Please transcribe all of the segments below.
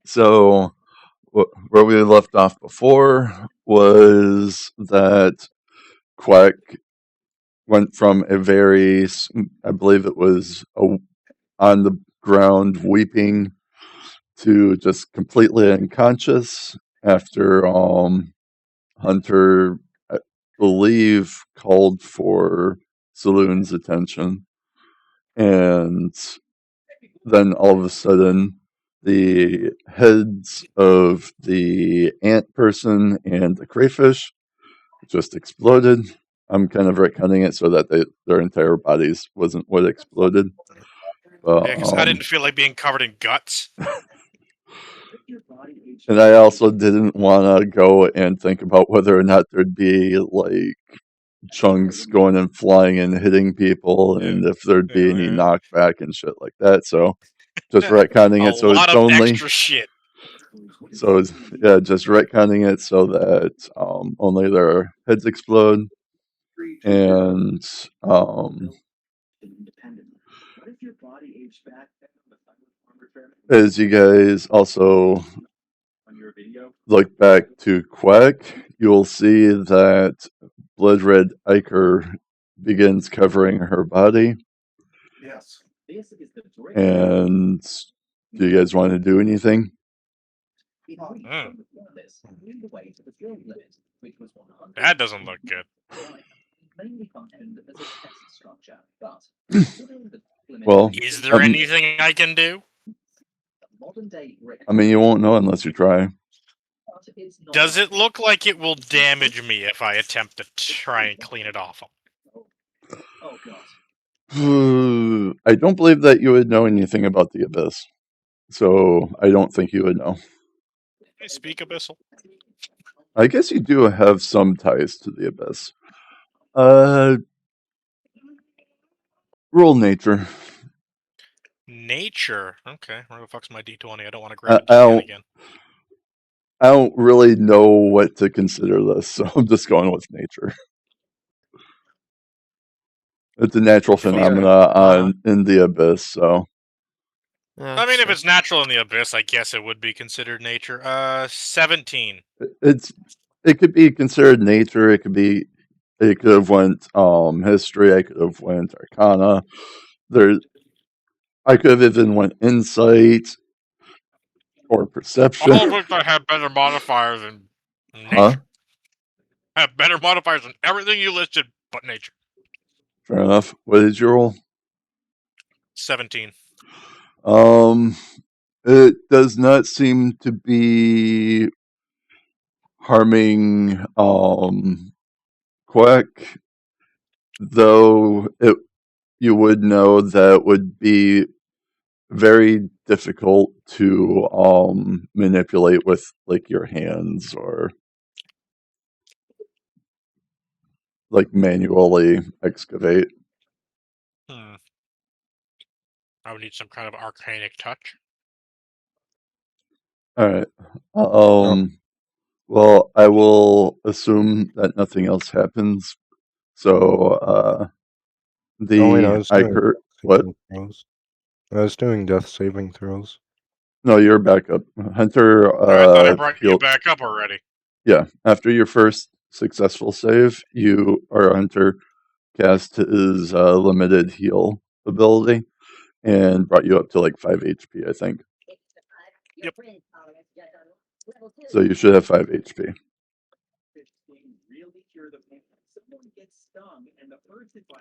So where we left off before was that Quack went from a very, I believe it was on the ground weeping to just completely unconscious after Hunter, I believe, called for Saloon's attention. And then all of a sudden, the heads of the ant person and the crayfish just exploded. I'm kind of retconning it so that their entire bodies wasn't what exploded. But, Yeah, because I didn't feel like being covered in guts. and I also didn't want to go and think about whether or not there'd be like chunks going and flying and hitting people, and if there'd be any knockback and shit like that. So just retconning A it so lot it's of only extra shit. so it's, yeah, just retconning it so that only their heads explode, and as you guys also look back to Quack, you'll see that Blood Red Iker begins covering her body. Yes. And do you guys want to do anything? That doesn't look good. Well, Is there anything I can do? I mean, you won't know unless you try. Does it look like it will damage me if I attempt to try and clean it off? I don't believe that you would know anything about the abyss, so I don't think you would know. Can I speak Abyssal? I guess you do have some ties to the abyss. Roll nature. Nature. Okay, where the fuck's my D20? I don't want to I, grab a I D10 don't. again. I don't really know what to consider this, so I'm just going with nature. It's a natural phenomena in the abyss, so. I mean, if it's natural in the abyss, I guess it would be considered nature. 17. It could be considered nature. It could have went history. I could have went arcana. I could have even went insight or perception. All of which I have better modifiers than nature. Huh? I have better modifiers than everything you listed, but nature. Fair enough. What did you roll? 17. It does not seem to be harming Quack, though you would know that would be very difficult to manipulate with like your hands or like manually excavate. I would need some kind of arcanic touch. All right. Well, I will assume that nothing else happens. So what? I was doing death saving throws. No, you're back up. Hunter I thought I brought you back up already. Yeah, after your first successful save, Hunter cast his limited heal ability and brought you up to like 5 HP, I think. Yep. So you should have 5 HP.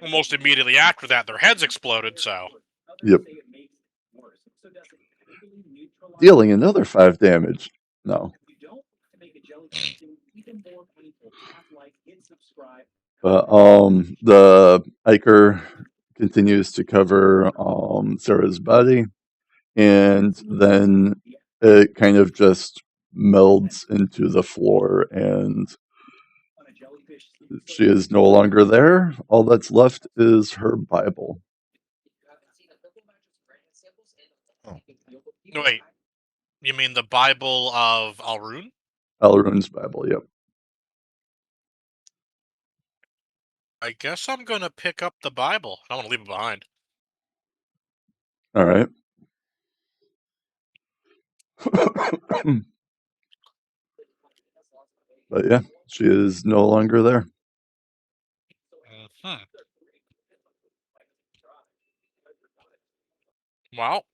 Almost immediately after that, their heads exploded, so. Yep. Dealing another 5 damage. No. The Iker continues to cover Sarah's body, and then it kind of just melds into the floor, and she is no longer there. All that's left is her Bible. Wait, you mean the Bible of Alrune? Alrune's Bible, yep. I guess I'm gonna pick up the Bible. I don't want to leave it behind. All right. But yeah, she is no longer there. Mhm. Well,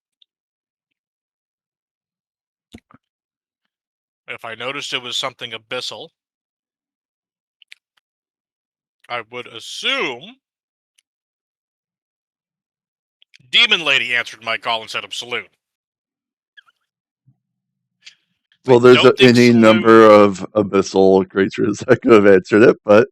if I noticed it was something abyssal, I would assume Demon Lady answered my call instead of Saloon. Well, I there's don't think any Saloon... number of abyssal creatures that could have answered it, but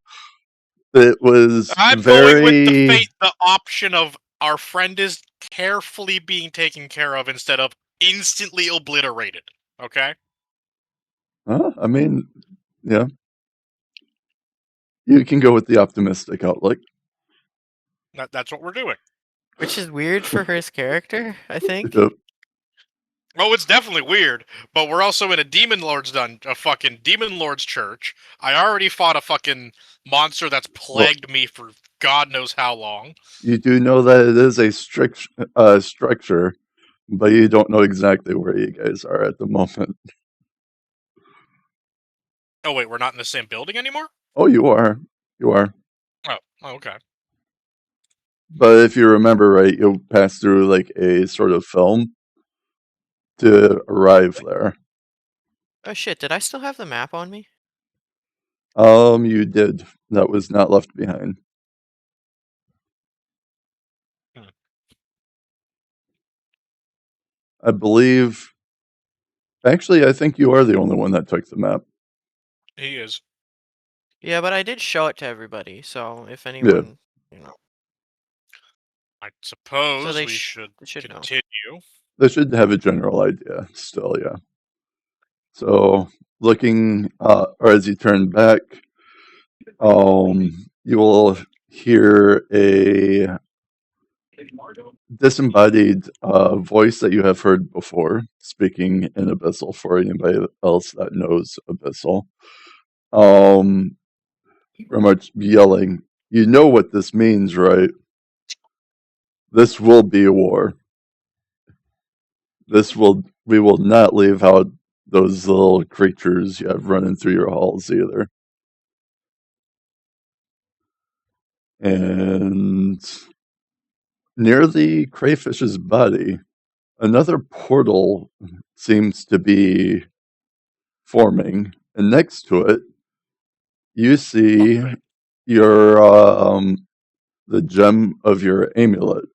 it was I'm going with the option of our friend is carefully being taken care of instead of instantly obliterated. Okay? I mean, yeah. You can go with the optimistic outlook. That's what we're doing. Which is weird for his character, I think. Yep. Oh, it's definitely weird, but we're also in a fucking Demon Lord's church. I already fought a fucking monster that's plagued me for God knows how long. You do know that it is a strict structure, but you don't know exactly where you guys are at the moment. Oh wait, we're not in the same building anymore? Oh, you are. You are. Oh, okay. But if you remember right, you'll pass through like a sort of film to arrive there. Oh shit, did I still have the map on me? You did. That was not left behind. I believe. Actually, I think you are the only one that took the map. He is. Yeah, but I did show it to everybody, so if anyone, you know. I suppose they we should know. continue. They should have a general idea still, yeah. So, looking, or as you turn back, you will hear a disembodied voice that you have heard before, speaking in Abyssal for anybody else that knows Abyssal. Very much yelling, "You know what this means, right? This will be a war. We will not leave out those little creatures you have running through your halls either." And near the crayfish's body, another portal seems to be forming, and next to it, you see your the gem of your amulet.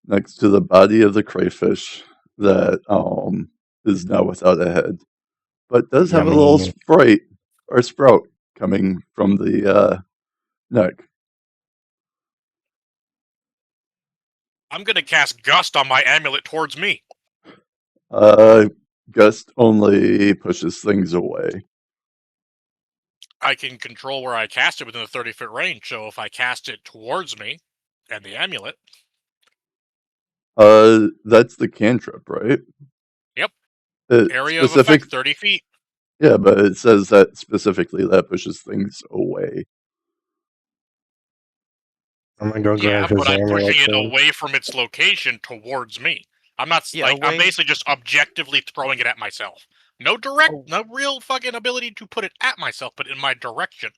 Next to the body of the crayfish that is now without a head, but does have a little Yummy. sprout coming from the neck. I'm gonna cast Gust on my amulet towards me. Gust only pushes things away. I can control where I cast it within a 30-foot range, so if I cast it towards me and the amulet... That's the cantrip, right? Yep. It Area of effect, 30 feet. Yeah, but it says that specifically that pushes things away. I'm gonna go Yeah, grab his but I'm amulet pushing it too. away from its location towards me. I'm not I'm basically just objectively throwing it at myself. No real fucking ability to put it at myself, but in my direction.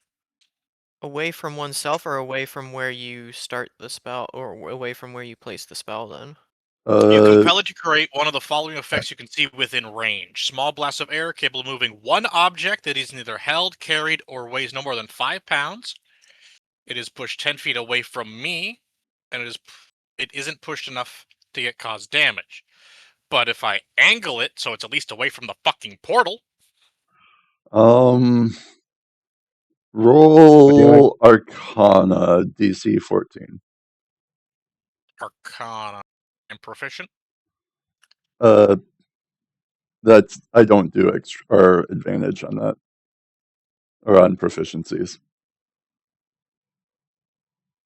Away from oneself or away from where you start the spell, or away from where you place the spell then? You compel it to create one of the following effects you can see within range. Small blasts of air capable of moving one object that is neither held, carried, or weighs no more than 5 pounds. It is pushed 10 feet away from me, and it isn't pushed enough to cause damage. But if I angle it so it's at least away from the fucking portal... Roll Arcana DC 14. Arcana. I'm proficient? That's I don't do extra or advantage on that. Or on proficiencies.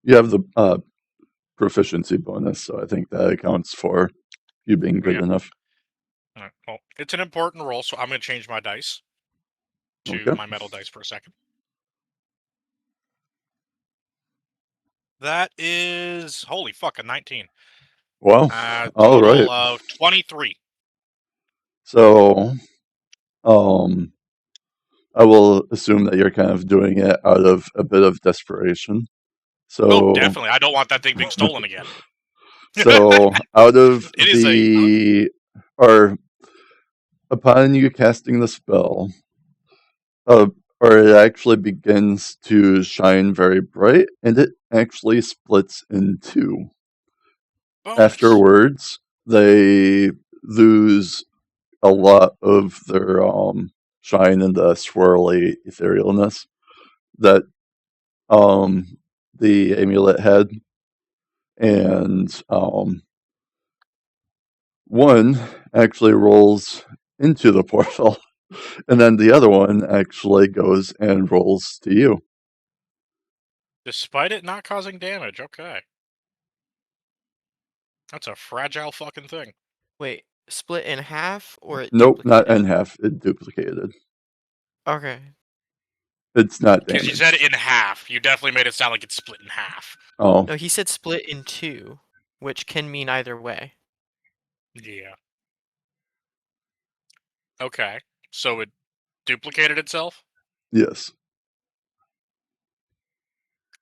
You have the proficiency bonus, so I think that accounts for you being good enough. Alright, well, it's an important roll, so I'm going to change my dice to my metal dice for a second. That is holy fuck, a 19. Well, all Total right. of 23. So, I will assume that you're kind of doing it out of a bit of desperation. So, Oh, definitely. I don't want that thing being stolen again. so out of It is or upon you casting the spell, or it actually begins to shine very bright, and it actually splits in two. bonus. Afterwards, they lose a lot of their shine and the swirly etherealness that the amulet had, and one actually rolls into the portal, and then the other one actually goes and rolls to you. Despite it not causing damage, okay. That's a fragile fucking thing. Wait, split in half or it Nope, not duplicated? in half. It duplicated. Okay. It's not Because you damaged. said it in half. You definitely made it sound like it's split in half. Oh, No, he said split in two, which can mean either way. Yeah. Okay. So it duplicated itself? yes.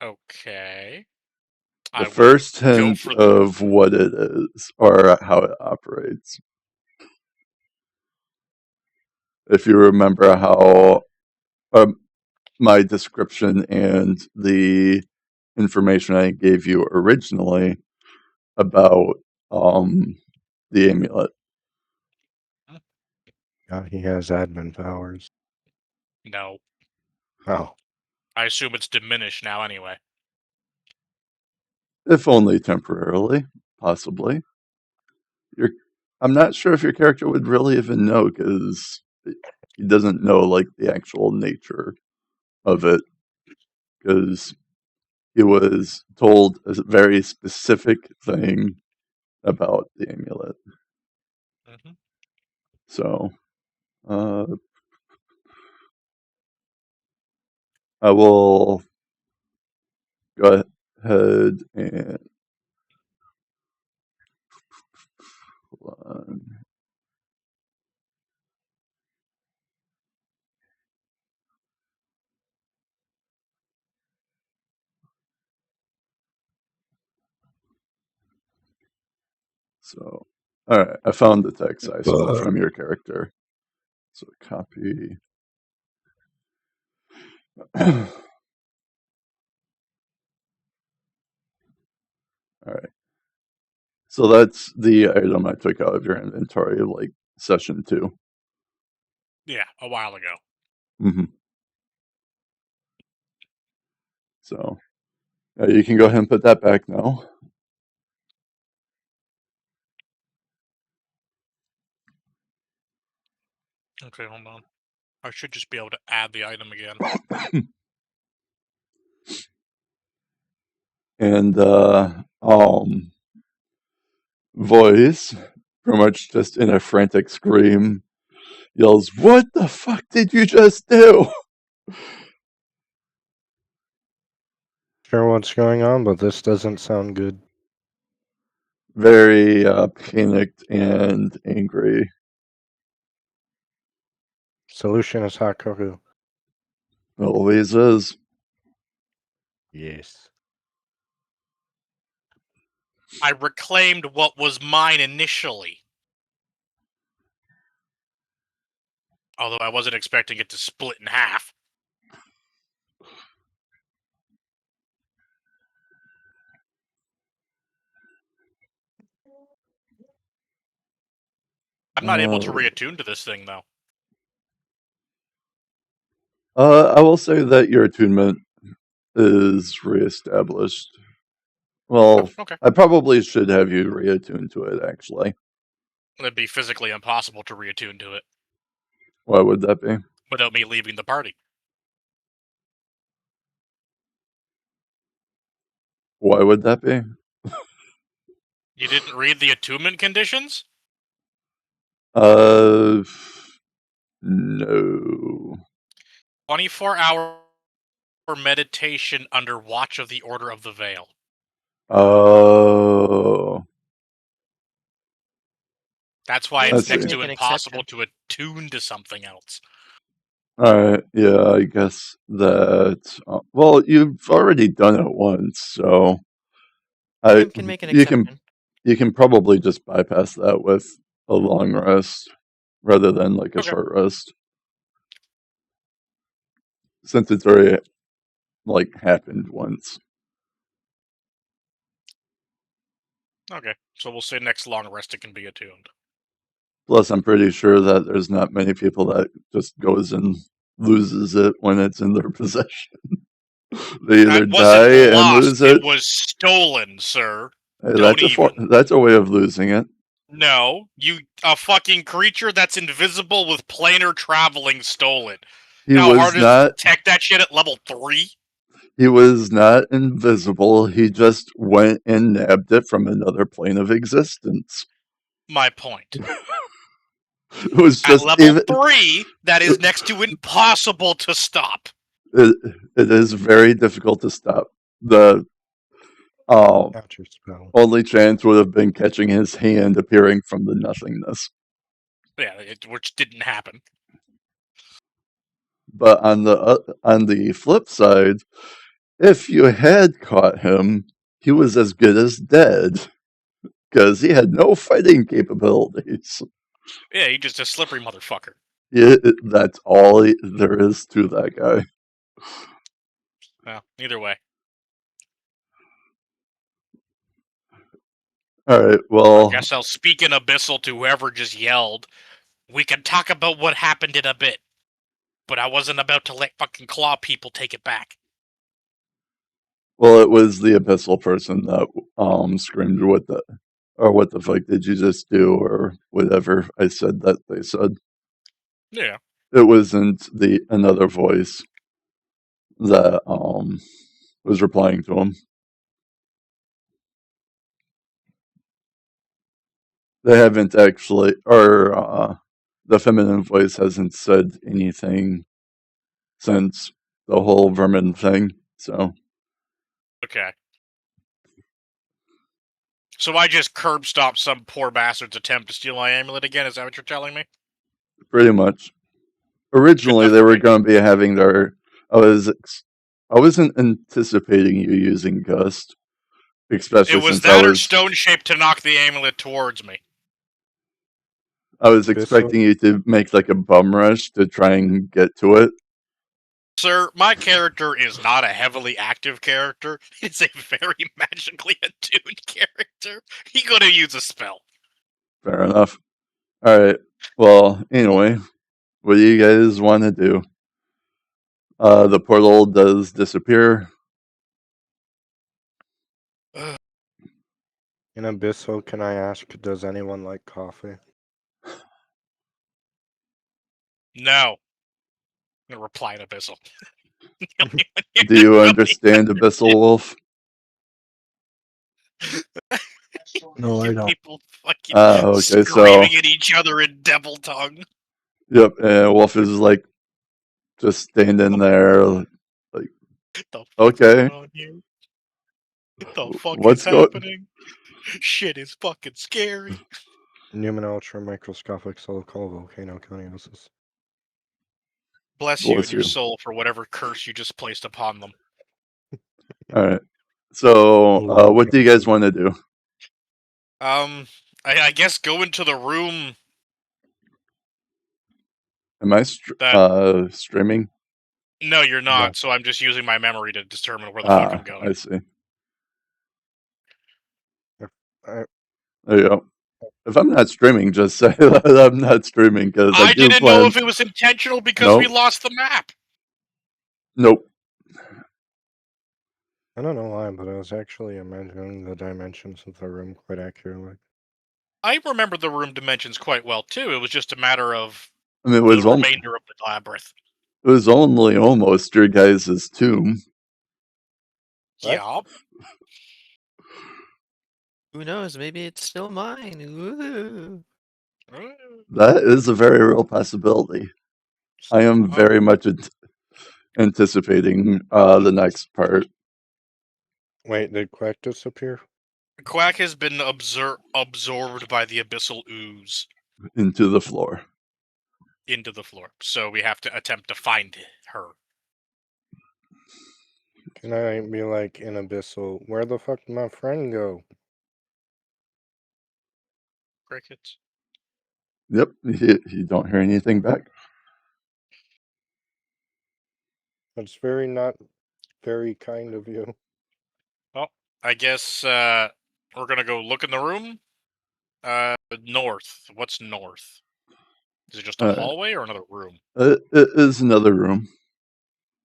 Okay. The I will first go hint for the. of what it is or how it operates. If you remember how my description and the information I gave you originally about the amulet. Yeah, he has admin powers. No. Oh, I assume it's diminished now anyway. If only temporarily, possibly. I'm not sure if your character would really even know because he doesn't know like the actual nature of it because he was told a very specific thing about the amulet. Mm-hmm. So I will go ahead and hold on. So, all right, I found the text I stole from your character. So copy. All right. So that's the item I took out of your inventory, like session 2. Yeah, a while ago. Mm-hmm. So you can go ahead and put that back now. Okay, hold on. I should just be able to add the item again. And voice, pretty much just in a frantic scream, yells, "What the fuck did you just do?" sure what's going on, but this doesn't sound good. Very panicked and angry. Solution is Hakoku. Always is. Yes. I reclaimed what was mine initially. Although I wasn't expecting it to split in half. I'm not able to reattune to this thing, though. I will say that your attunement is reestablished. Well, Oh, okay. I probably should have you reattune to it, actually. It'd be physically impossible to reattune to it Why would that be? without me leaving the party. Why would that be? You didn't read the attunement conditions? No. 24-hour meditation under watch of the Order of the Veil. Oh, That's why Ian it's I can next see. to make an impossible exception. to attune to something else. Alright, yeah, I guess that. Well, you've already done it once, so Ian can make an exception. you can probably just bypass that with a long rest rather than like a Okay. short rest, since it's already like happened once. Okay, so we'll say next long rest it can be attuned. Plus, I'm pretty sure that there's not many people that just goes and loses it when it's in their possession. They either That wasn't die and lost, lose it. it was stolen, sir. Hey, Don't even. that's a way of losing it. No, a fucking creature that's invisible with planar traveling stolen. He How hard was is it to not. detect that shit at level 3? He was not invisible. He just went and nabbed it from another plane of existence. My point. It was At just level 3, that is next to impossible to stop. It is very difficult to stop. The Catch your spell. only chance would have been catching his hand appearing from the nothingness. Yeah, which didn't happen. But on the flip side, if you had caught him, he was as good as dead because he had no fighting capabilities. Yeah, he's just a slippery motherfucker. That's all there is to that guy. Well, either way. All right. I Well, guess I'll speak in Abyssal to whoever just yelled. We can talk about what happened in a bit, but I wasn't about to let fucking claw people take it back. it was the abyssal person that screamed what the fuck did you just do or whatever I said that they said. Yeah. It wasn't another voice that was replying to him. They haven't actually, or the feminine voice hasn't said anything since the whole vermin thing. So Okay. So I just curb stopped some poor bastard's attempt to steal my amulet again? Is that what you're telling me? pretty much. Originally, enough they for were me. going to be having their. I wasn't anticipating you using Gust, especially It was since I that or was. stone shape to knock the amulet towards me. I was Abyssal? expecting you to make like a bum rush to try and get to it. Sir, my character is not a heavily active character. It's a very magically attuned character. He could have used a spell. Fair enough. All right. Well, anyway, what do you guys want to do? The portal does disappear. In Abyssal, can I ask, does anyone like coffee? No. I'm gonna reply to Abyssal. Do you understand Abyssal Wolf? No, I don't. People fucking Okay, screaming so at each other in devil tongue. yep, and Wolf is like just standing there, like What the fuck's okay, going on here? What the fuck is what's going? happening? Shit is fucking scary. Newman Ultra Microscopic Silicol Volcano Coniosis. Bless you and Bless your you. soul for whatever curse you just placed upon them. All right. So, what do you guys want to do? I guess go into the room Am I that. streaming? No, you're No. not. So I'm just using my memory to determine where the fuck I'm going. I see. I, There you go. If I'm not streaming, just say that I'm not streaming because I I do didn't plan. know if it was intentional because we Nope. lost the map. Nope. I don't know why, but I was actually imagining the dimensions of the room quite accurately. I remember the room dimensions quite well too. It was just a matter of I mean, the remainder of the labyrinth. it was only almost your guys' tomb. What? Yeah. Who knows? Maybe it's still mine. Ooh. That is a very real possibility. I am very much anticipating the next part. Wait, did Quack disappear? Quack has been absorbed by the abyssal ooze into the floor. into the floor. So we have to attempt to find her. Can I be like in Abyssal? Where the fuck did my friend go? Crickets. Yep, you don't hear anything back. That's very not very kind of you. Well, I guess we're gonna go look in the room. North. What's north? Is it just a hallway or another room? It is another room.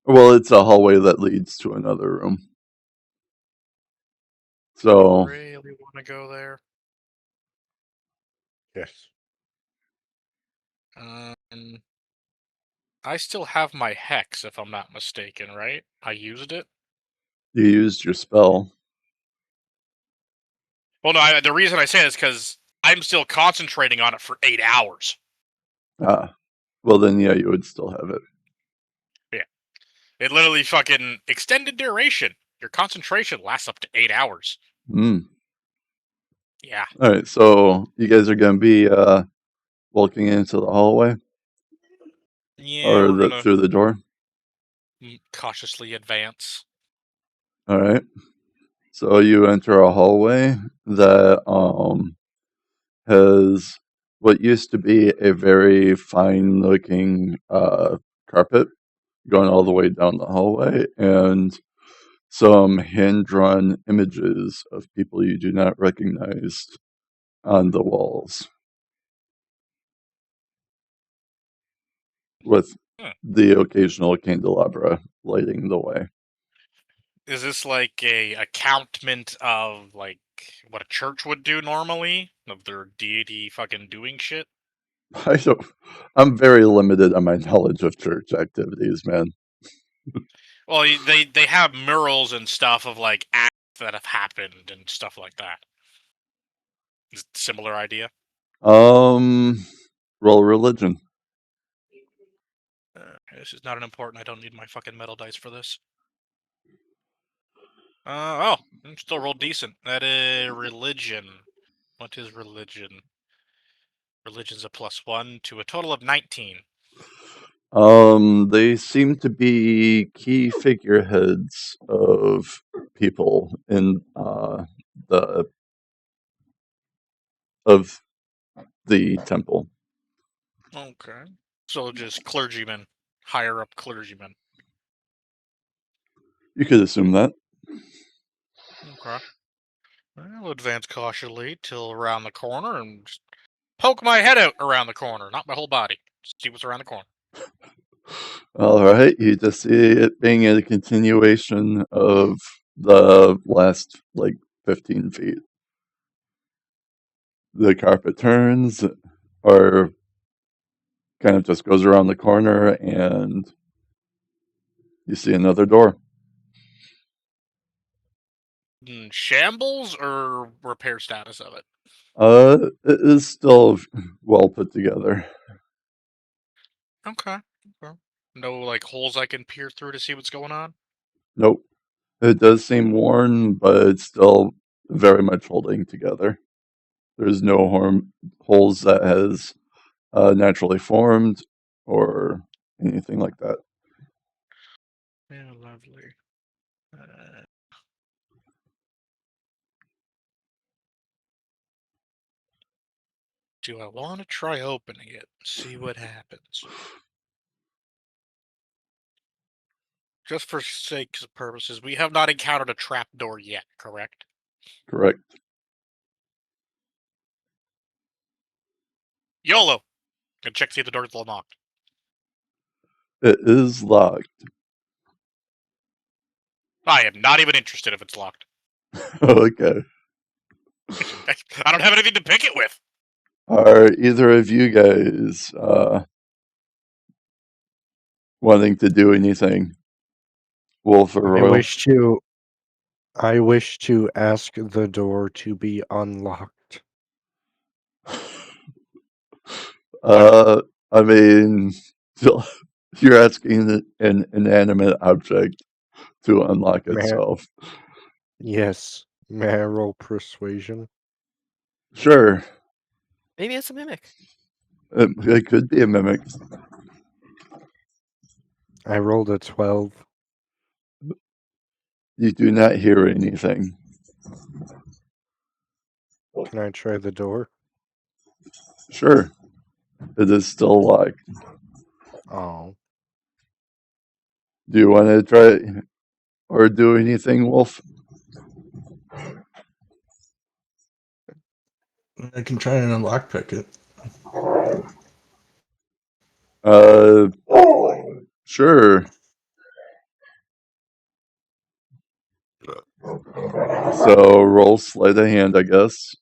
Well, it's a hallway that leads to another room. So, Really want to go there? Yes. I still have my hex, if I'm not mistaken, right? I used it. you used your spell. Well, no. The reason I say it is because I'm still concentrating on it for 8 hours. Ah, well then, yeah, you would still have it. Yeah, it literally fucking extended duration. Your concentration lasts up to 8 hours. Hmm. Yeah. All right, so you guys are gonna be walking into the hallway, Yeah, or we're gonna through the door. cautiously advance. All right. So you enter a hallway that has what used to be a very fine-looking carpet going all the way down the hallway, and some hand-drawn images of people you do not recognize on the walls, with the occasional candelabra lighting the way. Is this like a accountment of like what a church would do normally of their deity fucking doing shit? I'm very limited on my knowledge of church activities, man. Well, they have murals and stuff of like acts that have happened and stuff like that. Is it a similar idea? Roll religion. This is not an important. I don't need my fucking metal dice for this. Oh, still rolled decent. That is religion. What is religion? Religion's a +1 to a total of 19. They seem to be key figureheads of people in the of the temple. Okay. So just clergymen, higher up clergymen. You could assume that. Okay. I'll advance cautiously till around the corner and just poke my head out around the corner, not my whole body. Just see what's around the corner. All right, you just see it being a continuation of the last, like, 15 feet. The carpet turns, or kind of just goes around the corner, and you see another door. Shambles or repair status of it? It is still well put together. Okay. No like holes I can peer through to see what's going on? Nope. It does seem worn, but it's still very much holding together. There's no holes that has naturally formed or anything like that. Yeah, lovely. Do I want to try opening it? See what happens. Just for sake of purposes, we have not encountered a trapdoor yet, correct? Correct. YOLO! Gonna check to see if the door's unlocked. It is locked. I am not even interested if it's locked. Okay. I don't have anything to pick it with. Are either of you guys wanting to do anything? Wolf or I Royal? wish to ask the door to be unlocked. I mean, you're asking an inanimate object to unlock Man. itself. Yes. May I roll persuasion? Sure. Maybe it's a mimic. It could be a mimic. I rolled a 12. You do not hear anything. Can I try the door? Sure. It is still locked. Oh. Do you want to try or do anything, Wolf? I can try and lockpick it. Sure. So roll sleight of hand, I guess.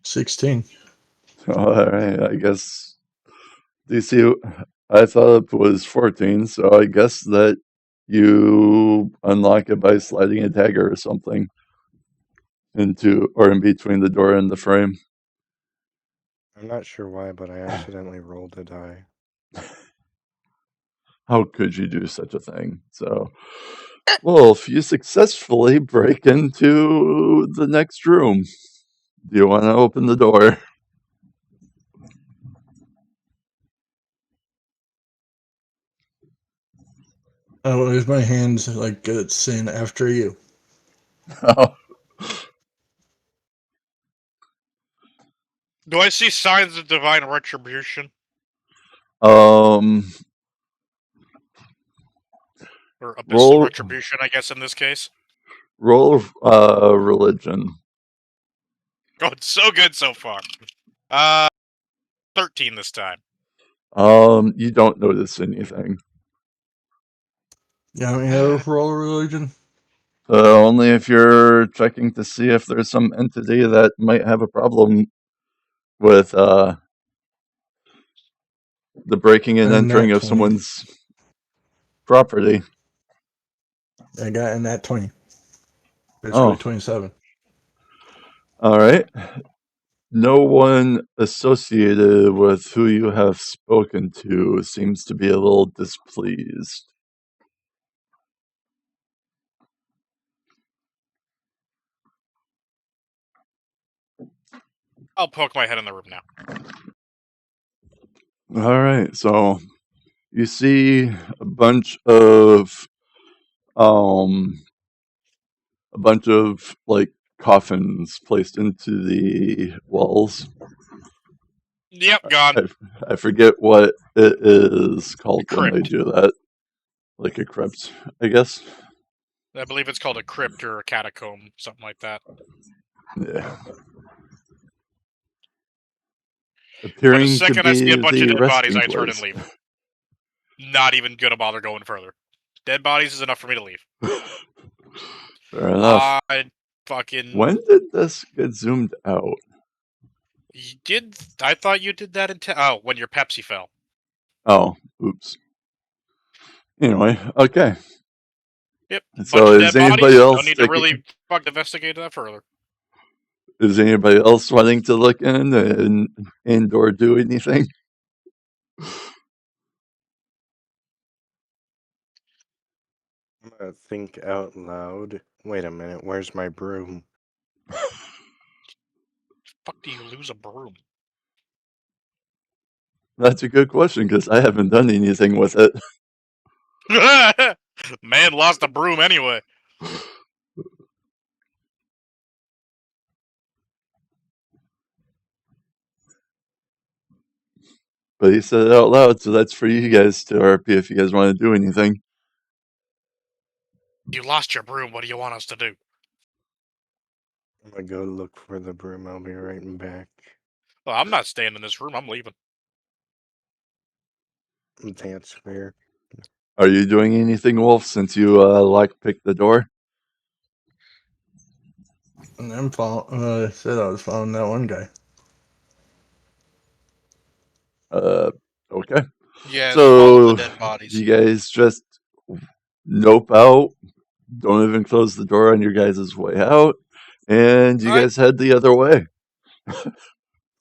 $16. All right, I guess DC. I thought it was 14, so I guess that you unlock it by sliding a dagger or something into or in between the door and the frame. I'm not sure why, but I accidentally rolled a die. How could you do such a thing? So, Wolf, you successfully break into the next room. Do you want to open the door? Oh, there's my hands like it's saying after you. Do I see signs of divine retribution Um, or abyssal Roll- retribution? I guess in this case. roll religion. Going so good so far. 13 this time. You don't notice anything. You want me to roll religion? Only if you're checking to see if there's some entity that might have a problem with the breaking and And entering nat of 20. someone's property. I got in that 20. Basically 27. All right. No one associated with who you have spoken to seems to be a little displeased. I'll poke my head in the room now. All right, so you see a bunch of like coffins placed into the walls. Yep, gone. I forget what it is called when they Crypt. do that. Like a crypt, I guess. I believe it's called a crypt or a catacomb, something like that. Yeah. But the Appearing to second I see be a bunch the of dead bodies, resting I turn and place. leave. Not even gonna bother going further. Dead bodies is enough for me to leave. Fair enough. I fucking... When did this get zoomed out? You did... I thought you did that in... Oh, when your Pepsi fell. Oh, oops. Anyway, okay. Yep. So Bunch of is dead anybody bodies. else Don't need to really investigate that further. Is anybody else wanting to look in and or do anything? I'm gonna think out loud. Wait a minute, where's my broom? Fuck do you lose a broom? That's a good question because I haven't done anything with it. Man lost a broom anyway. But he said it out loud, so that's for you guys to RP if you guys want to do anything. You lost your broom. What do you want us to do? I'm gonna go look for the broom. I'll be right back. Well, I'm not staying in this room. I'm leaving. That's fair. Are you doing anything, Wolf, since you lockpicked the door? And I'm I said I was following that one guy. Okay. Yeah, So follow the dead bodies. you guys just nope out. Don't even close the door on your guys' way out, and you Alright. guys head the other way.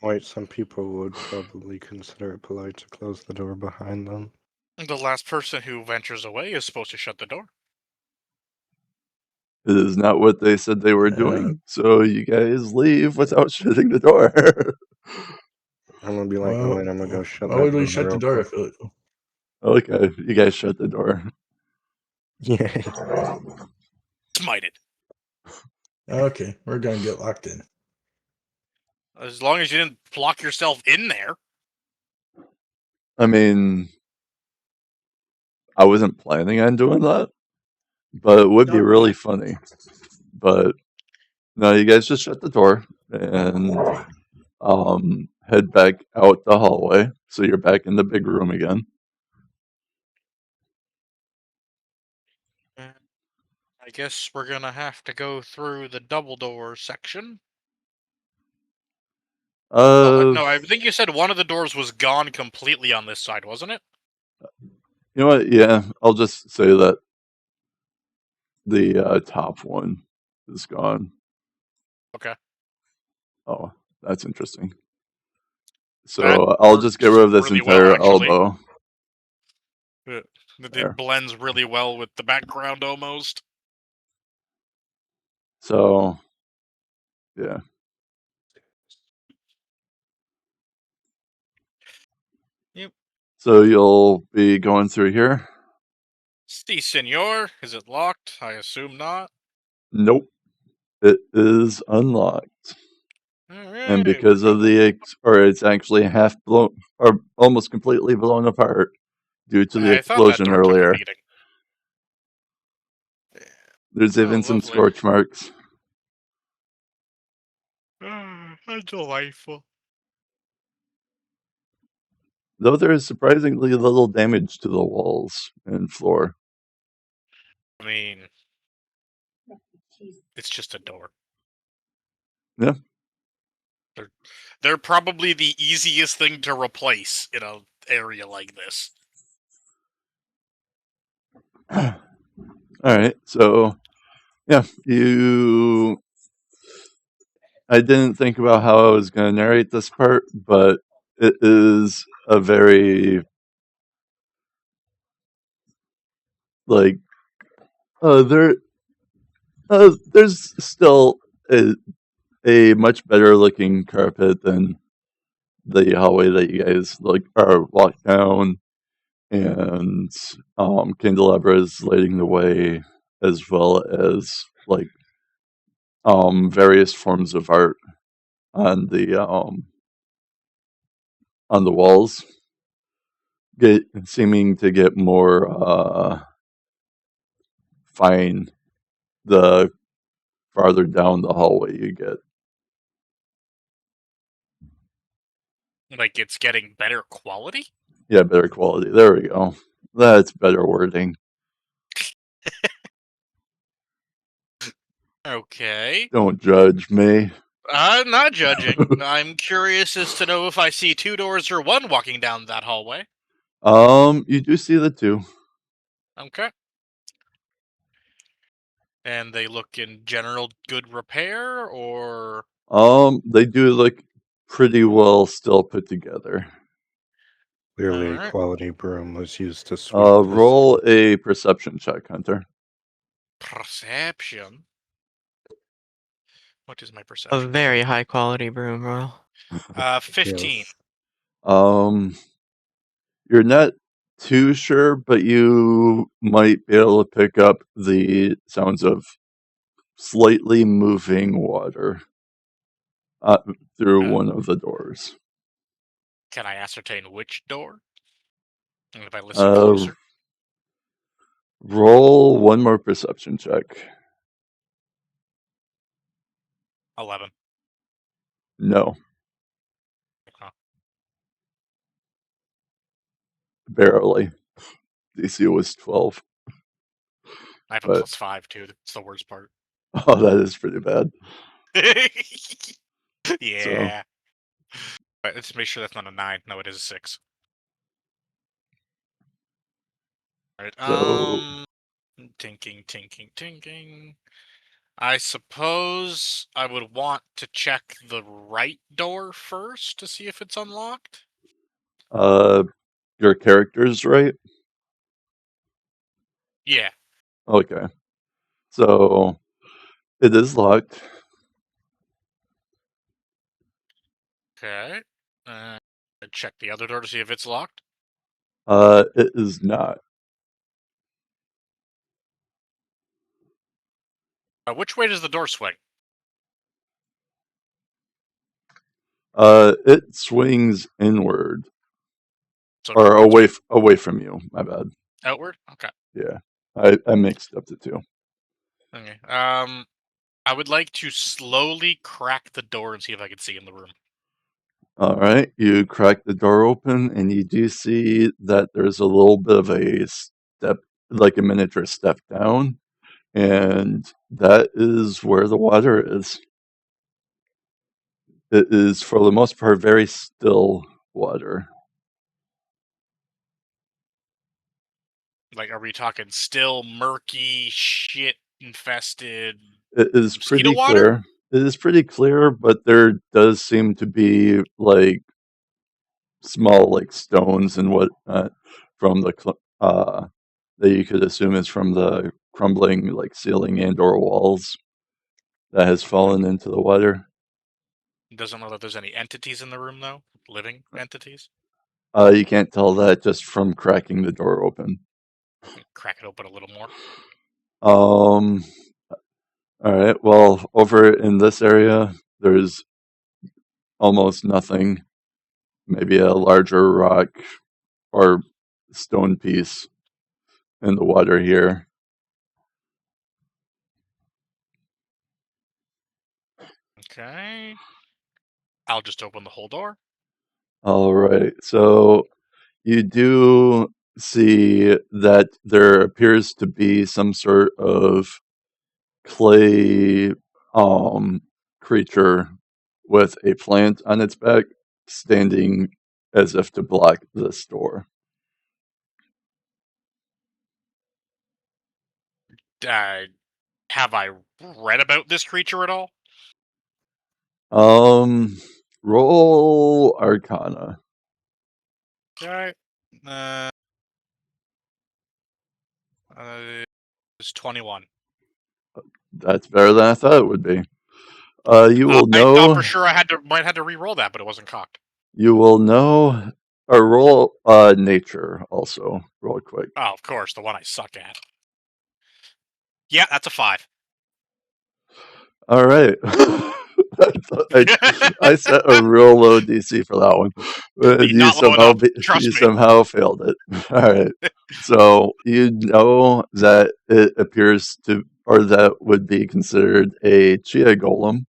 Wait, some people would probably consider it polite to close the door behind them. The last person who ventures away is supposed to shut the door. It is not what they said they were doing, so you guys leave without shutting the door. I'm gonna be like, Well, wait, I'm gonna go shut why that would we door shut the real door quick. if it, Okay, you guys shut the door. Yeah. Smited. okay, we're gonna get locked in. As long as you didn't lock yourself in there. I mean, I wasn't planning on doing that, but it would be No, really funny. But no, you guys just shut the door and head back out the hallway. So you're back in the big room again. I guess we're gonna have to go through the double door section. Uh, No, I think you said one of the doors was gone completely on this side, wasn't it? you know what? Yeah, I'll just say that the top one is gone. Okay. Oh, that's interesting. So That I'll just get works rid of this really well, entire actually. elbow. It There. blends really well with the background almost. So, yeah. Yep. So you'll be going through here? Si, senor. Is it locked? I assume not. Nope. It is unlocked. Alright. And because of it's actually half blown, or almost completely blown apart due to the I thought that explosion door took a earlier. beating. There's even some lovely. scorch marks. How delightful. Though there is surprisingly little damage to the walls and floor. I mean, it's just a door. Yeah. They're probably the easiest thing to replace in an area like this. Alright, so yeah, I didn't think about how I was going to narrate this part, but it is a very like there's still a much better looking carpet than the hallway that you guys are walked down, and candelabras lighting the way, as well as various forms of art on the walls, seeming to get more fine the farther down the hallway you get. Like it's getting better quality? Yeah, better quality. There we go. That's better wording. Okay. Don't judge me. I'm not judging. I'm curious as to know if I see two doors or one walking down that hallway. You do see the two. Okay. And they look in general good repair, or They do look pretty well still put together. Clearly, a Alright. quality broom was used to sweep this. Roll a perception check, Hunter. perception? What is my A perception? very high quality broom, Royal. 15. Yes. You're not too sure, but you might be able to pick up the sounds of slightly moving water through one of the doors. Can I ascertain which door? And if I listen closer? Roll one more perception check. 11. No, Huh. barely. DC was 12. I have a But +5 too. That's the worst part. oh, that is pretty bad. Yeah. Right, let's make sure that's not a 9. No, it is a 6. Alright, So tinking. I suppose I would want to check the right door first to see if it's unlocked. Your character's right? Yeah. Okay. So it is locked. Okay. Check the other door to see if it's locked. It is not. Which way does the door swing? It swings inward So or towards me? away from you. My bad. Outward? Okay. Yeah, I mixed up the two. Okay. I would like to slowly crack the door and see if I can see in the room. All right, you crack the door open, and you do see that there's a little bit of a step, like a miniature step down, and that is where the water is. It is, for the most part, very still water. Like, are we talking still murky, shit infested It is mosquito pretty water? clear. It is pretty clear, but there does seem to be like small like stones and whatnot from that you could assume is from the crumbling like ceiling and or walls that has fallen into the water. Doesn't know that there's any entities in the room, though? Living entities? You can't tell that just from cracking the door open. Crack it open a little more. Um. All right. Well, over in this area, there's almost nothing. Maybe a larger rock or stone piece in the water here. Okay. I'll just open the whole door. All right. So you do see that there appears to be some sort of clay creature with a plant on its back standing as if to block this door. Have I read about this creature at all? Um Roll Arcana. Okay. Uh, it's 21. That's better than I thought it would be. You will I thought know for sure might have to re-roll that, but it wasn't cocked. you will know or roll nature also real quick. Oh, of course, the one I suck at. Yeah, that's a 5. All right. I set a real low DC for that one. Not low enough. Trust You me. somehow failed it. All right. So you know that it appears to, or that would be considered a chia golem,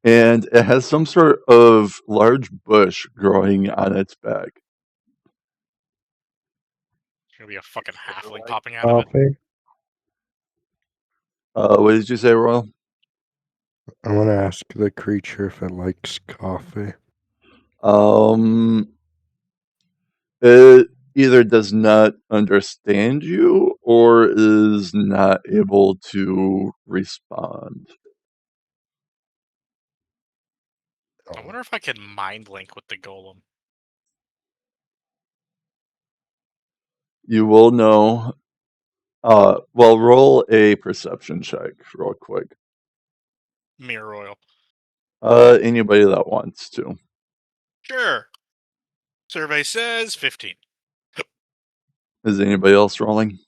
and it has some sort of large bush growing on its back. There's gonna be a fucking halfling Like popping out of it. coffee? What did you say, Royal? I want to ask the creature if it likes coffee. It either does not understand you or is not able to respond. I wonder if I can mind link with the golem. You will know. Well, roll a perception check real quick. Mirror oil. Anybody that wants to. Sure. Survey says 15. Is anybody else rolling?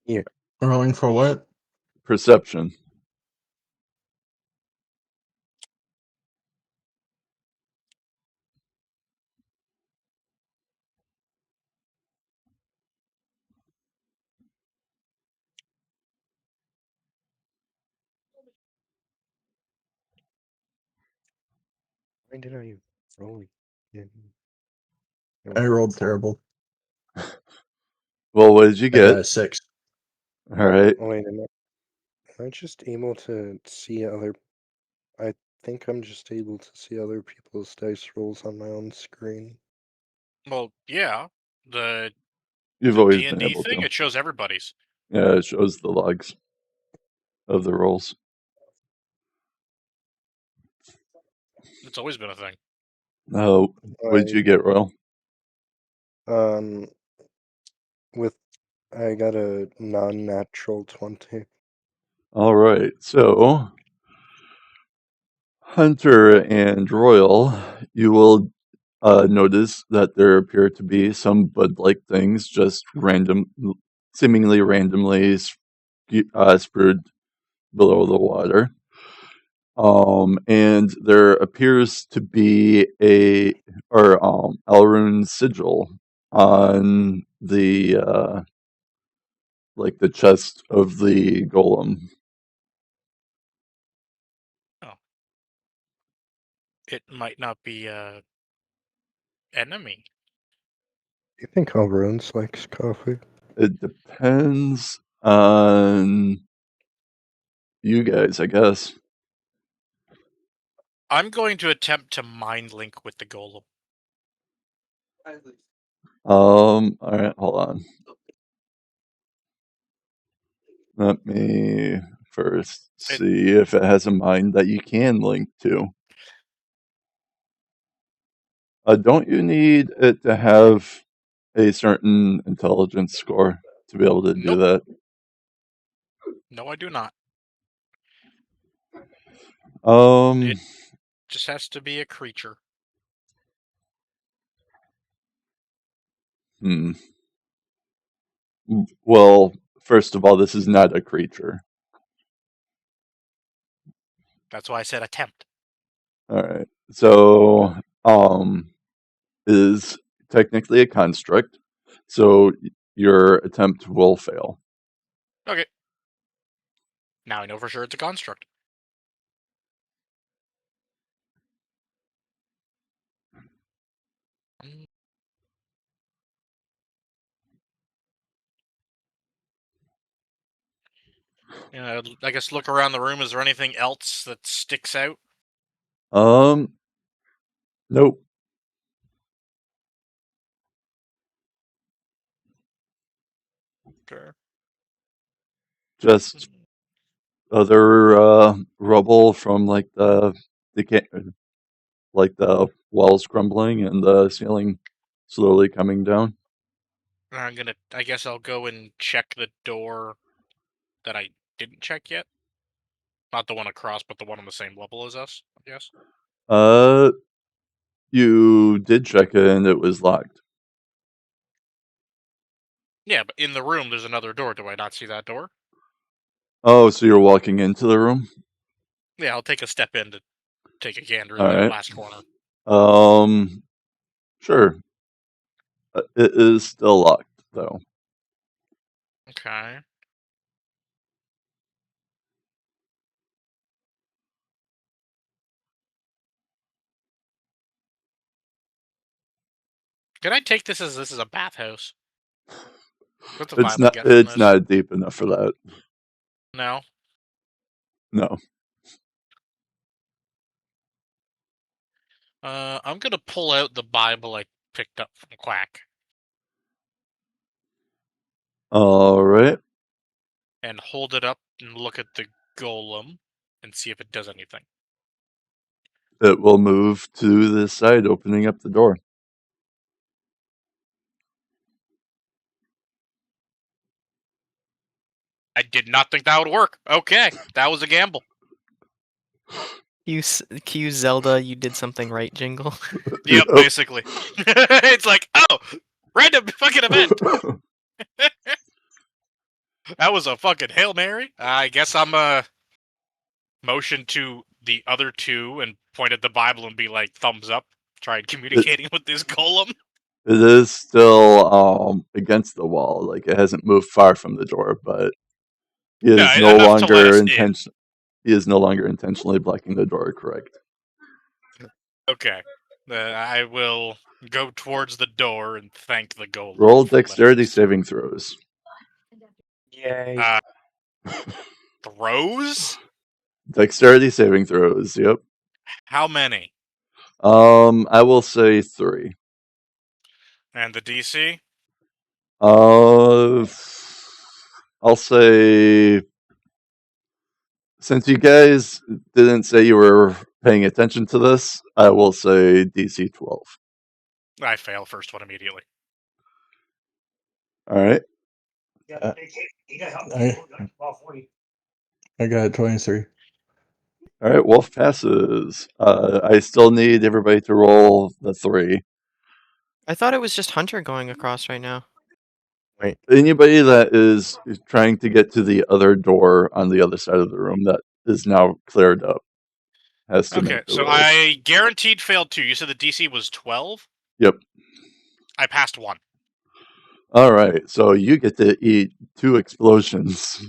Yeah. Rolling for what? Perception. Why did I roll again? I rolled terrible. Well, what did you I got get? a 6. All right. Oh, wait a minute. Am I just able to see other... I think I'm just able to see other people's dice rolls on my own screen. Well, yeah. The You've always been D&D able thing, to. it shows everybody's. Yeah, it shows the logs of the rolls. It's always been a thing. Oh, what'd you get, Royal? With I got a non-natural 20. All right, so Hunter and Royal, you will notice that there appear to be some bud-like things just seemingly randomly spewed below the water. And there appears to be Elrune sigil on the like the chest of the golem. It might not be a enemy. Do you think Alrunes likes coffee? It depends on you guys, I guess. I'm going to attempt to mind link with the golem. All right, hold on. Let me first see if it has a mind that you can link to. Don't you need it to have a certain intelligence score to be able to do Nope. that? No, I do not. Um, Just has to be a creature. Well, first of all, this is not a creature. That's why I said attempt. All right. So, is technically a construct. So your attempt will fail. Okay. Now I know for sure it's a construct. Yeah, I guess look around the room. Is there anything else that sticks out? Nope. Okay. Just other rubble from like the walls crumbling and the ceiling slowly coming down. I guess I'll go and check the door that I didn't check yet. Not the one across, but the one on the same level as us, I guess. You did check it and it was locked. Yeah, but in the room there's another door. Do I not see that door? Oh, so you're walking into the room? Yeah, I'll take a step in to take a gander in All that right. last corner. Sure. It is still locked, though. Okay. Can I take this as a bathhouse? What's the vibe I get from It's this? not deep enough for that. No. No. I'm gonna pull out the Bible I picked up from Quack All right. and hold it up and look at the golem and see if it does anything. It will move to this side, opening up the door. I did not think that would work. Okay, that was a gamble. Cue Zelda, you did something right, jingle. Yep, Yep. basically. It's like, oh, random fucking event. That was a fucking Hail Mary. I guess I'm motion to the other two and point at the Bible and be like, thumbs up. Try communicating with this golem. It is still against the wall. Like it hasn't moved far from the door, but he is Yeah, no enough to let longer us in. He is no longer intentionally blocking the door. Correct. Okay. I will go towards the door and thank the golem. Roll for letting dexterity us- saving throws. Yay. Throws? Dexterity saving throws. Yep. How many? I will say 3. And the DC? I'll say, since you guys didn't say you were paying attention to this, I will say DC 12. I fail first one immediately. All right. I got 23. All right. Wolf passes. I still need everybody to roll the 3. I thought it was just Hunter going across right now. Wait, Anybody that is trying to get to the other door on the other side of the room that is now cleared up has to Okay, make the so roll. I guaranteed failed 2. You said the DC was 12? Yep. I passed 1. All right. So you get to eat 2 explosions.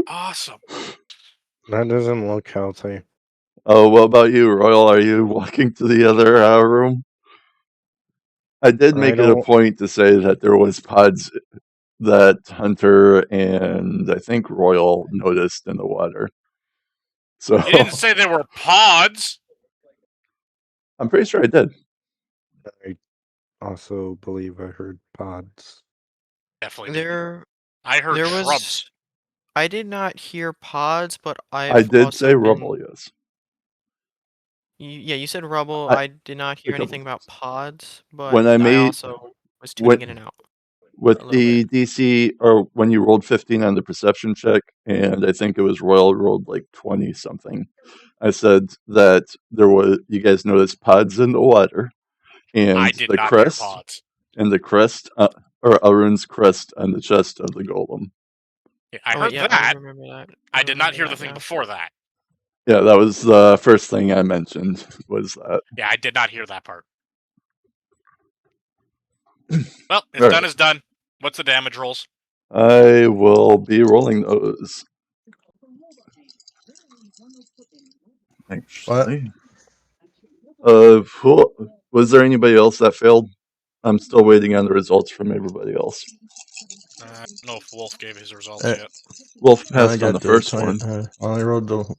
Awesome. that doesn't look healthy. Oh, what about you, Royal? Are you walking to the other room? I did I make it a don't. point to say that there was pods that Hunter and I think Royal noticed in the water. So You didn't say there were pods. I'm pretty sure I did. I also believe I heard pods. Definitely did. There, I heard there shrubs. was. I did not hear pods, but I I've did also say been. rubble, yes. Yeah, you said rubble. I- I did not hear couple anything about pods, but When I I made also was tuning in and out. with a little the DC, or when you rolled 15 on the perception check, and I think it was Royal rolled like 20 something. I said that you guys noticed pods in the water, and I did the not hear crest, pods. and the crest, or Arun's crest on the chest of the golem. Yeah, I Oh, heard yeah, I that. remember that. I did not hear remember the that thing now. before that. Yeah, that was the first thing I mentioned, was that. Yeah, I did not hear that part. Well, it's All done right. is done. What's the damage rolls? I will be rolling those. Actually. Was there anybody else that failed? I'm still waiting on the results from everybody else. I don't know if Wolf gave his results Uh, yet. Wolf No, I passed on got the first 20, one. I only rolled the.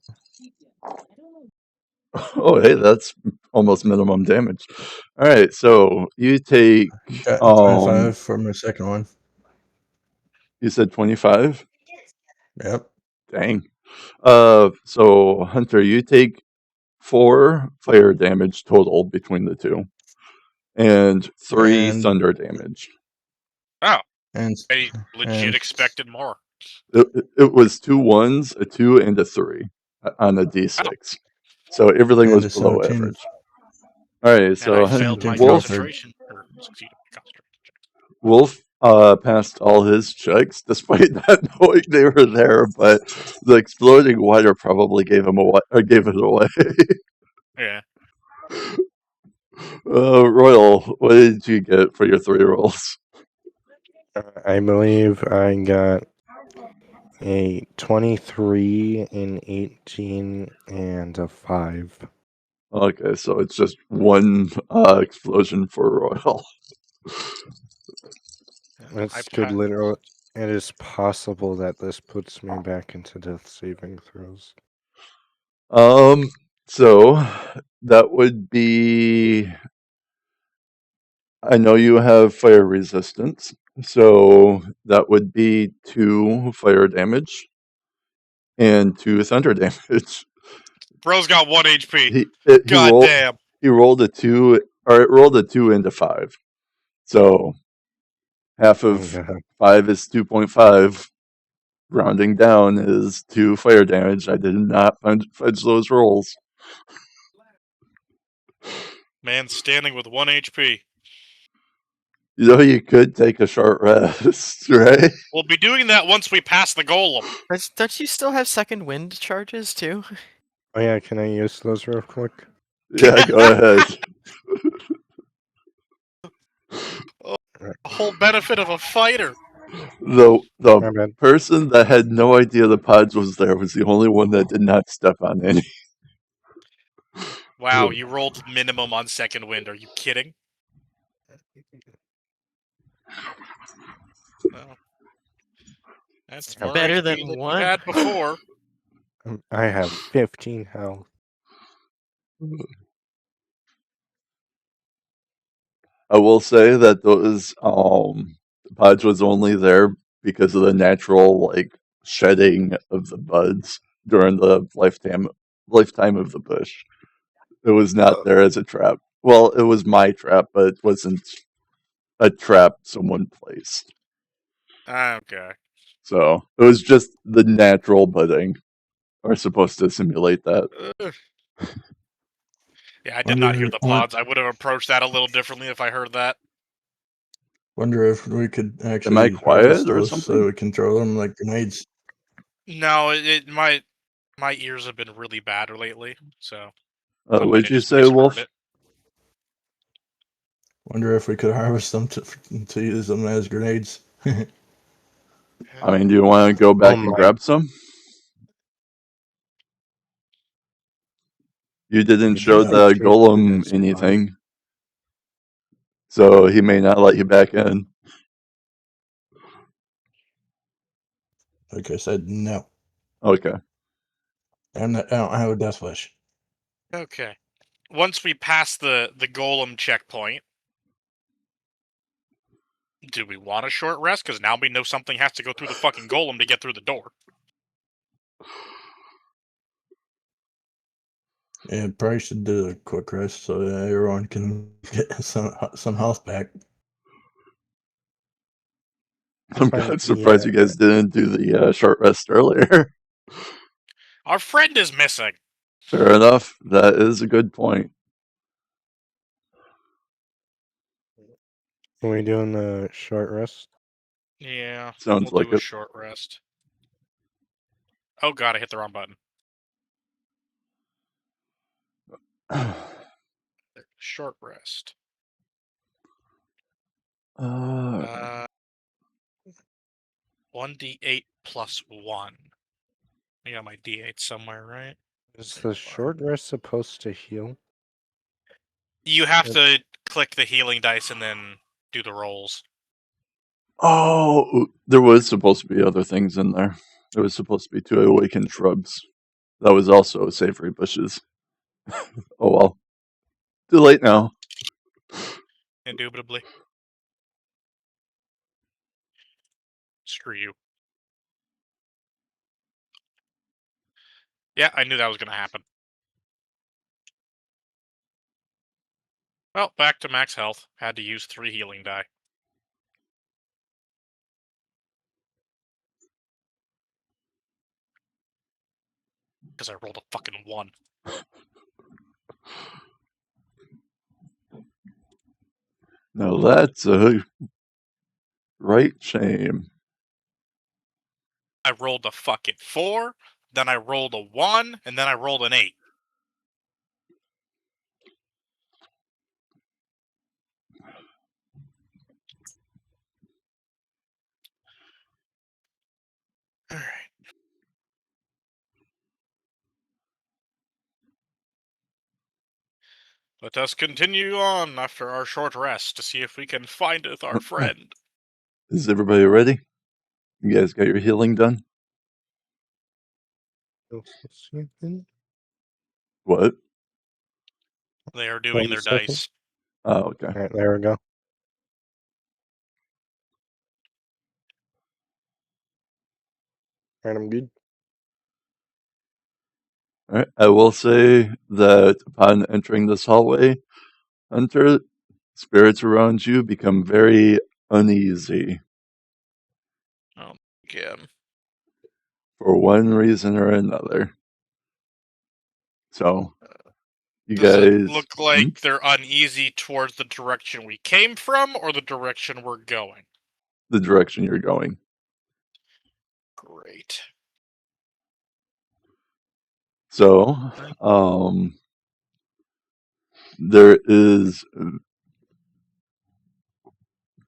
Oh, hey, that's almost minimum damage. All right, so you take. Got 25 for my second one. You said 25. Yep. Dang. So Hunter, you take 4 fire damage total between the two, and 3 And- thunder damage. Oh, And I legit and- expected more. It was 2 1s, a 2, and a 3 on a d6. So everything And was a below 17. average. All right, And so I failed my Wolf, concentration, or succeeded my concentration check. Wolf passed all his checks despite not knowing they were there, but the exploding water probably gave it away. Yeah. Royal, what did you get for your 3 rolls? I believe I got a 23, an 18, and a 5. Okay, so it's just 1 explosion for Royal. This could literally. It is possible that this puts me back into death saving throws. So that would be. I know you have fire resistance, so that would be 2 fire damage and 2 thunder damage. Bro's got 1 HP. He God rolled. damn. He rolled a 2, or it rolled a 2 into 5. So half of 5 is 2.5. Rounding down is 2 fire damage. I did not fudge those rolls. Man standing with 1 HP. You know, you could take a short rest, right? We'll be doing that once we pass the golem. Don't you still have second wind charges too? Oh yeah, can I use those real quick? Yeah, go ahead. The whole benefit of a fighter. The My bad. person that had no idea the pods was there was the only one that did not step on any. Wow, you rolled minimum on second wind. Are you kidding? Well, that's more Better HP than you 1. had before. I have 15 health. I will say that those pods was only there because of the natural like shedding of the buds during the lifetime of the bush. It was not there as a trap. Well, it was my trap, but it wasn't a trap someone placed. Okay. So it was just the natural budding are supposed to simulate that. Yeah, I did not hear the Wonder- pods. I would have approached that a little differently if I heard that. Wonder if we could Am I actually quiet harvest or those so something? we can throw them like grenades. No, my ears have been really bad lately, so I What might did have you just say, misheard Wolf? it. Wonder if we could harvest them to use them as grenades. I mean, do you want to go back and my- grab some? You didn't You show did the straight through golem this spot. anything, so he may not let you back in. Like I said, no. Okay. And I don't have a death wish. Okay. Once we pass the golem checkpoint, do we want a short rest? Because now we know something has to go through the fucking golem to get through the door. Yeah, probably should do a quick rest so that everyone can get some health back. I'm Fine, kind of surprised yeah. you guys didn't do the short rest earlier. Our friend is missing. Fair enough. That is a good point. Are we doing the short rest? Yeah, Sounds we'll like do a it. short rest. Oh god, I hit the wrong button. Short rest. 1d8 plus 1. I got my d8 somewhere, right? Is the short rest supposed to heal? You have to click the healing dice and then do the rolls. Oh, there was supposed to be other things in there. There was supposed to be 2 awakened shrubs. That was also savory bushes. Oh well. Too late now. Indubitably. Screw you. Yeah, I knew that was going to happen. Well, back to max health. Had to use 3 healing die. Because I rolled a fucking 1. Now that's a right shame. I rolled a fucking 4, then I rolled a 1, and then I rolled an 8. Alright. Let us continue on after our short rest to see if we can findeth our friend. Is everybody ready? You guys got your healing done? What? They are doing 20 their seconds. dice. Oh, okay. Alright, there we go. Alright, I'm good. All right. I will say that upon entering this hallway, Hunter, spirits around you become very uneasy Again. for one reason or another. So, you Does guys it look like they're uneasy towards the direction we came from or the direction we're going? the direction you're going. Great. So, there is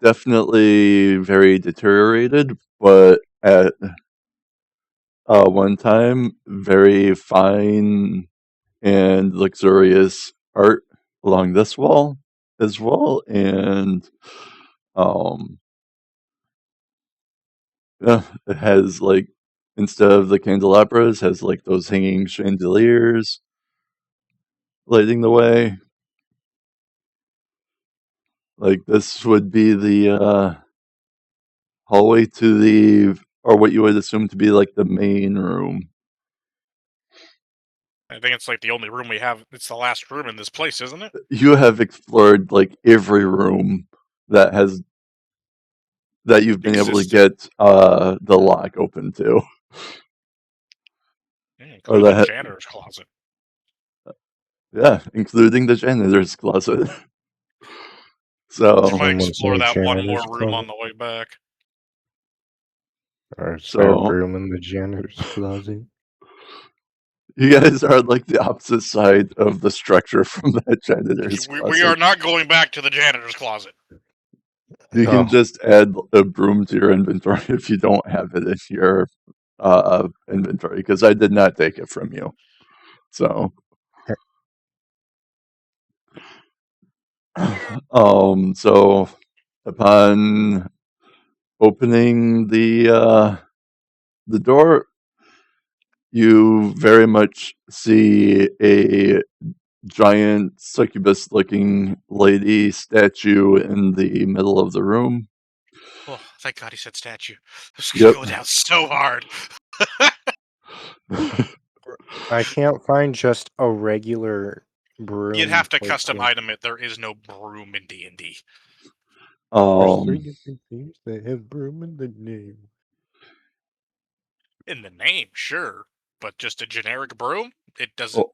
definitely very deteriorated, but at one time, very fine and luxurious art along this wall as well, and it has like instead of the candelabras, has like those hanging chandeliers lighting the way. Like this would be the hallway to the, or what you would assume to be like the main room. I think it's like the only room we have. It's the last room in this place, isn't it? You have explored like every room that you've been able to Existed. get the lock open to. Or Including the janitor's closet. Yeah, including the janitor's closet. So We might Someone explore say that one janitor's more room on closet? the way back. Or is there a So- broom in the janitor's closet? you guys are like the opposite side of the structure from that janitor's We closet. are not going back to the janitor's closet. You can Oh. just add a broom to your inventory if you don't have it in your inventory, because I did not take it from you. So, so upon opening the door, you very much see a giant succubus-looking lady statue in the middle of the room. Oh, thank God he said statue. This is Yep. going down so hard. I can't find just a regular broom. You'd have to like, custom in- item it. There is no broom in D&D. There's 3 different things that have broom in the name. In the name, sure, but just a generic broom? It doesn't. Oh.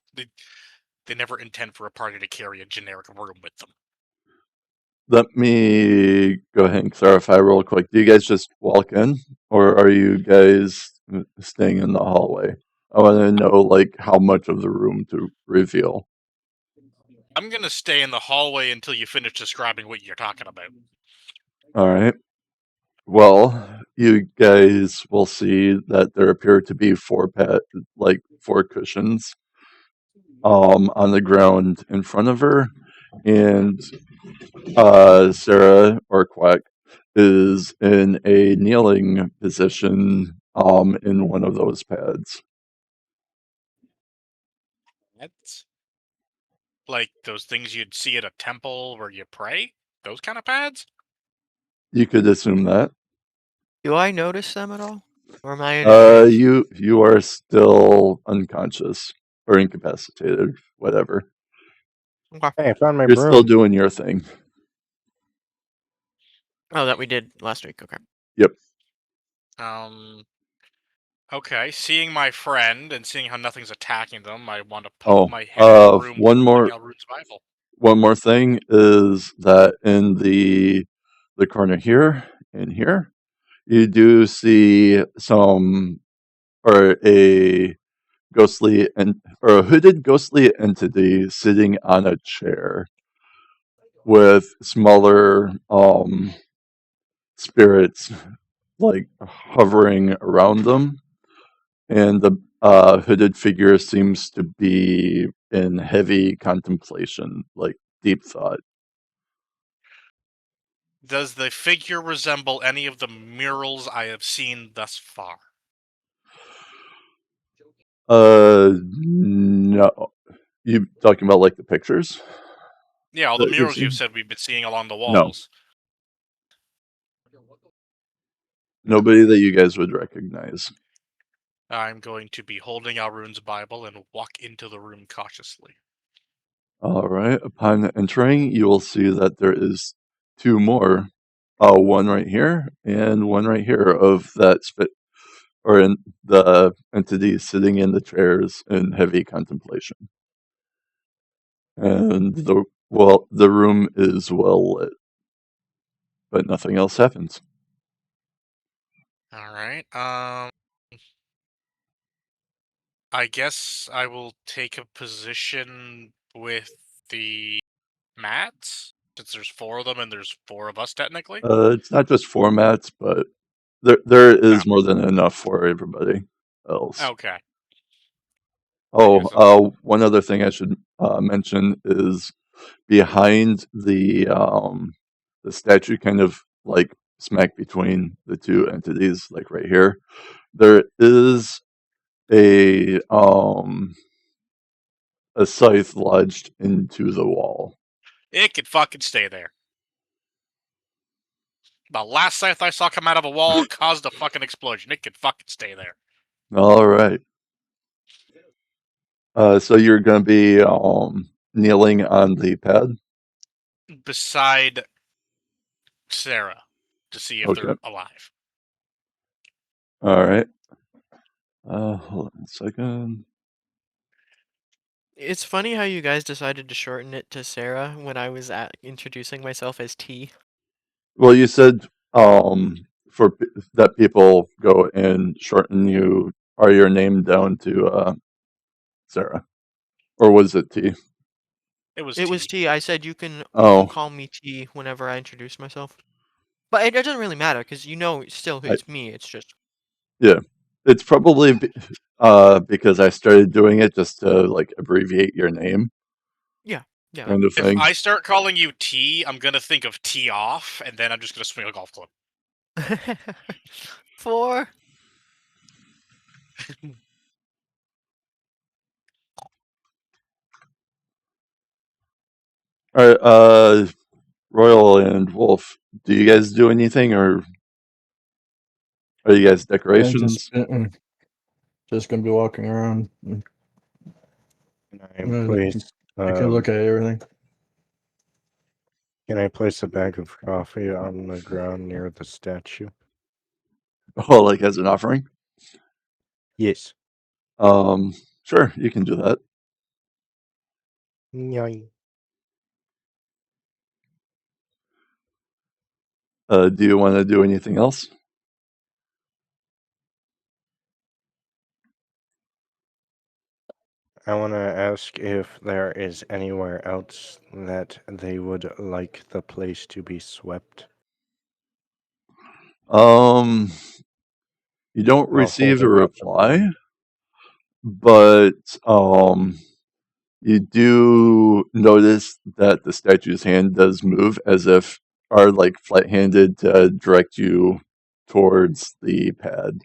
They never intend for a party to carry a generic broom with them. Let me go ahead and clarify real quick. Do you guys just walk in, or are you guys staying in the hallway? I want to know like how much of the room to reveal. I'm gonna stay in the hallway until you finish describing what you're talking about. All right. Well, you guys will see that there appear to be four cushions on the ground in front of her, and Sarah or Quack is in a kneeling position in one of those pads. That's like those things you'd see at a temple where you pray? Those kind of pads? You could assume that. Do I notice them at all? Or am I in a trance? You are still unconscious or incapacitated, whatever. Okay. Hey, I found my You're broom. still doing your thing. Oh, that we did last week. Okay. Okay, seeing my friend and seeing how nothing's attacking them, I want to poke my head in the room one more Elroot's Bible. one more thing is that in the corner here and here, you do see some or a ghostly or a hooded ghostly entity sitting on a chair with smaller spirits like hovering around them, and the hooded figure seems to be in heavy contemplation, like deep thought. Does the figure resemble any of the murals I have seen thus far? No. You talking about like the pictures? Yeah, all the That you've murals you've seen? said we've been seeing along the No. walls. Nobody that you guys would recognize. I'm going to be holding Elroot's Bible and walk into the room cautiously. All right. Upon entering, you will see that there is two more. One right here and one right here of that or in the entity sitting in the chairs in heavy contemplation. And the room is well lit, but nothing else happens. All right. I guess I will take a position with the mats, since there's 4 of them and there's 4 of us technically. It's not just formats, but there is more than enough for everybody else. Okay. One other thing I should mention is behind the statue, kind of like smack between the two entities, like right here, there is a scythe lodged into the wall. It could fucking stay there. The last scythe I saw come out of a wall caused a fucking explosion. It could fucking stay there. All right. So you're going to be kneeling on the pad? Beside Sarah to see if Okay. they're alive. All right. Hold on a second. It's funny how you guys decided to shorten it to Sarah when I was introducing myself as T. Well, you said that people go and shorten your name down to Sarah, or was it T? It was It was T. T. I said you can Oh, call me T whenever I introduce myself. But it doesn't really matter because you know still it's me. It's just yeah. It's probably because I started doing it just to like abbreviate your name, yeah. kind of If thing. I start calling you T, I'm gonna think of T off, and then I'm just gonna swing a golf club. 4. All right, Royal and Wolf, do you guys do anything, or are you guys And decorations? just gonna be walking around and Can I place take a look at everything. Can I place a bag of coffee on the ground near the statue? Oh, like as an offering? Yes. Sure, you can do that. Yoing. Do you want to do anything else? I want to ask if there is anywhere else that they would like the place to be swept. Um, you don't While receive a holding up the reply, broom. but you do notice that the statue's hand does move as if are like flat-handed to direct you towards the pad.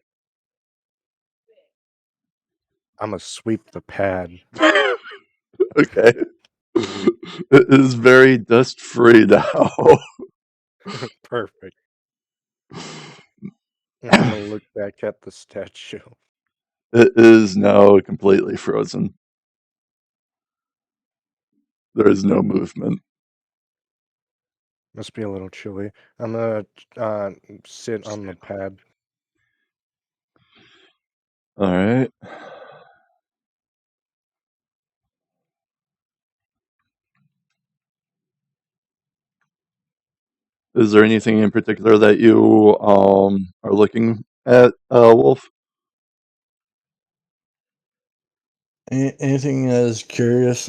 I'm gonna sweep the pad. Okay. It is very dust-free now. Perfect. I'm gonna look back at the statue. It is now completely frozen. There is no movement. Must be a little chilly. I'm gonna sit on the pad. All right. Is there anything in particular that you are looking at, Wolf? Anything that is curious,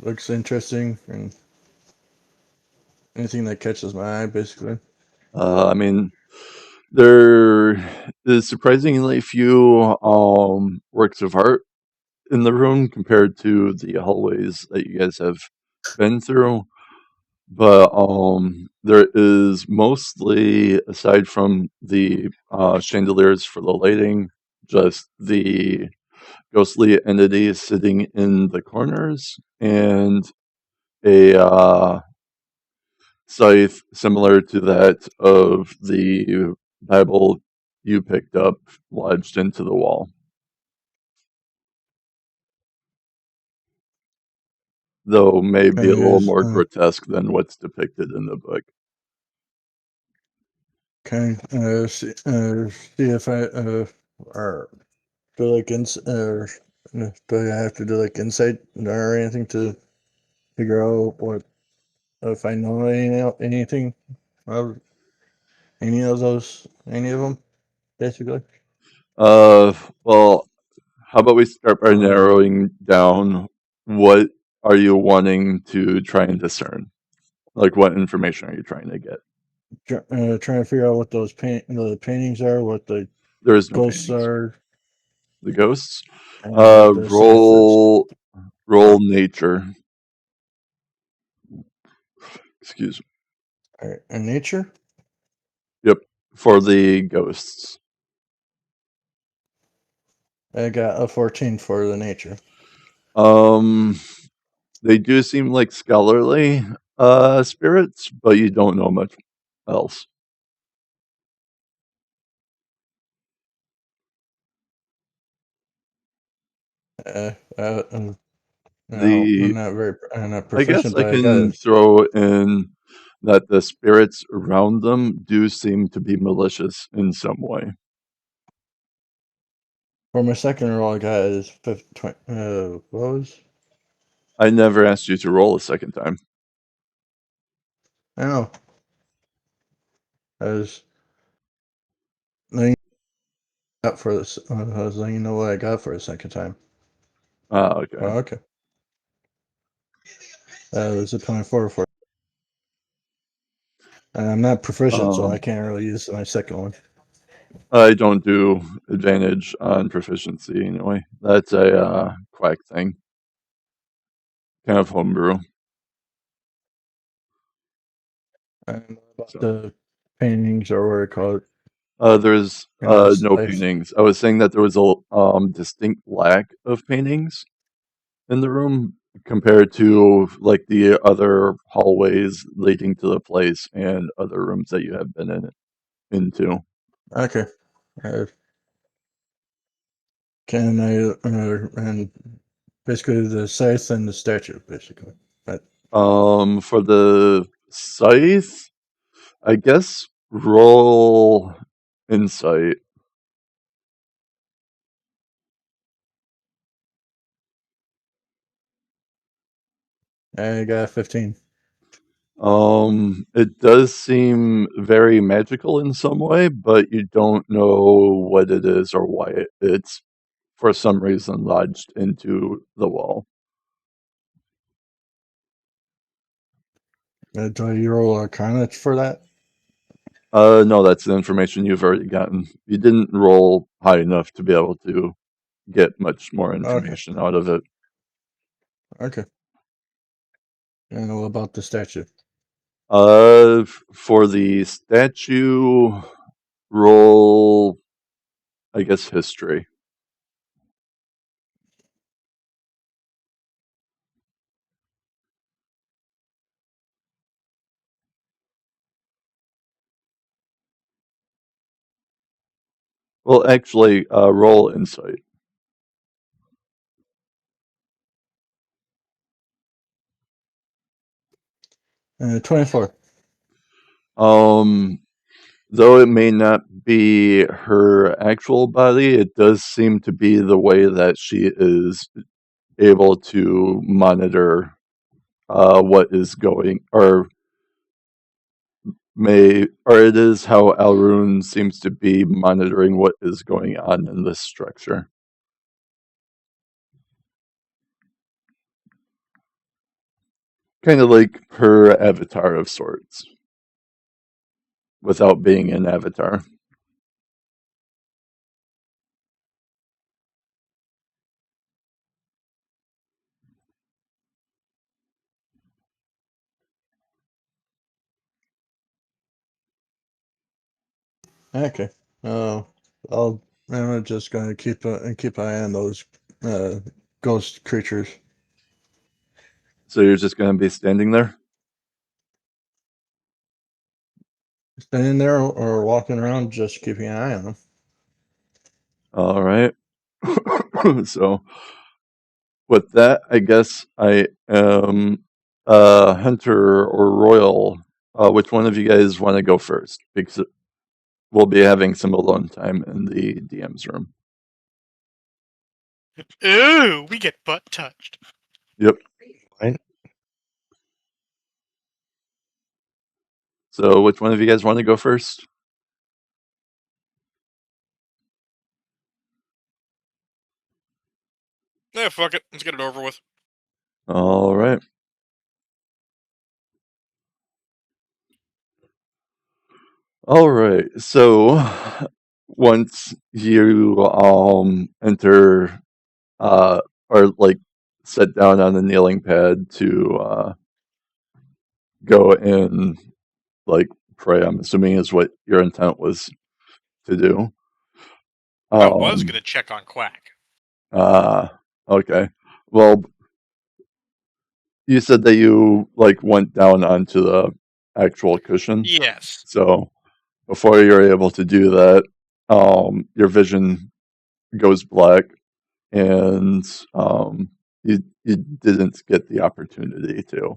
looks interesting, and anything that catches my eye, basically. I mean, there is surprisingly few works of art in the room compared to the hallways that you guys have been through. But there is mostly, aside from the chandeliers for the lighting, just the ghostly entities sitting in the corners and a scythe similar to that of the Bible you picked up lodged into the wall. Though maybe a little more grotesque than what's depicted in the book. Okay, see if I or do like do I have to do like insight or anything to figure out what if I know anything of any of them, basically? Well, how about we start by narrowing down what are you wanting to try and discern? Like, what information are you trying to get? Trying to figure out what those the paintings are, what the There is no ghosts paintings. are, The ghosts? and what the ciphers. Roll nature. Excuse me. Alright, and nature? Yep, for the ghosts. I got a 14 for the nature. They do seem like scholarly spirits, but you don't know much else. No, I'm The not I guess proficient, I but I got can it. throw in that the spirits around them do seem to be malicious in some way. For my second roll, I got is 20, what was? I never asked you to roll a second time. I know. I was letting you out for this. I was letting you know what I got for the second time. Ah, okay. Oh, okay. It was a 24 for. And I'm not proficient, so I can't really use my second one. I don't do advantage on proficiency anyway. That's a quack thing. Kind of homebrew. And about So. the paintings, or what I call it. There's This no place. paintings. I was saying that there was a distinct lack of paintings in the room compared to like the other hallways leading to the place and other rooms that you have been into. Okay. Can I and basically the scythe and the statue, basically. But For the scythe, I guess roll insight. I got 15. It does seem very magical in some way, but you don't know what it is or why it's for some reason lodged into the wall. Do I roll Arcana for that? No, that's the information you've already gotten. You didn't roll high enough to be able to get much more information out of it. Okay. And what about the statue? For the statue, roll, I guess, history. Well, actually, roll insight. 24. Though it may not be her actual body, it does seem to be the way that she is able to monitor what is going, or it is how Alrune seems to be monitoring what is going on in this structure. Kind of like her avatar of sorts, without being an avatar. Okay. I'm just gonna keep an eye on those ghost creatures. So you're just going to be standing there? Standing there or walking around, just keeping an eye on them. All right. So with that, I guess I am Hunter or Royal. Which one of you guys want to go first? Because we'll be having some alone time in the DM's room. Ooh, we get butt touched. Yep. What? So which one of you guys want to go first? Yeah, fuck it. Let's get it over with. All right. All right. So once you enter or like sit down on the kneeling pad to go and like pray, I'm assuming is what your intent was to do. I was gonna check on Quack. Okay. Well, you said that you like went down onto the actual cushion. Yes. So before you're able to do that, your vision goes black and you didn't get the opportunity to.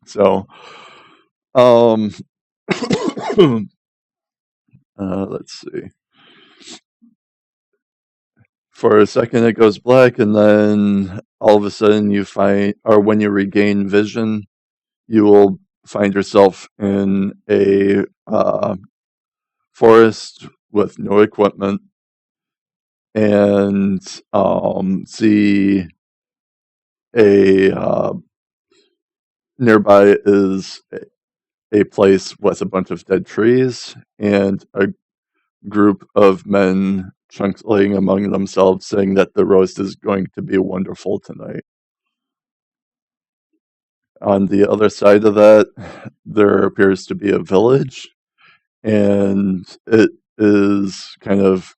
So, let's see. For a second, it goes black, and then all of a sudden, you find, or when you regain vision, you will find yourself in a forest with no equipment, and see a nearby is a place with a bunch of dead trees and a group of men chunkling among themselves, saying that the roast is going to be wonderful tonight. On the other side of that, there appears to be a village, and it is kind of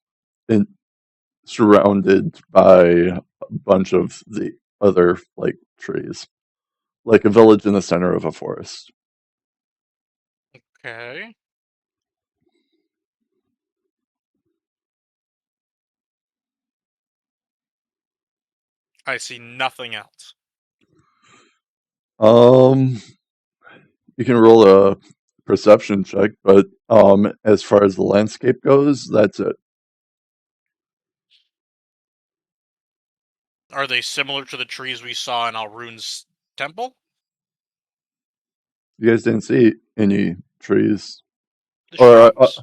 surrounded by a bunch of the other like trees, like a village in the center of a forest. Okay. I see nothing else. You can roll a perception check, but as far as the landscape goes, that's it. Are they similar to the trees we saw in Alrun's temple? You guys didn't see any trees The or shrubs.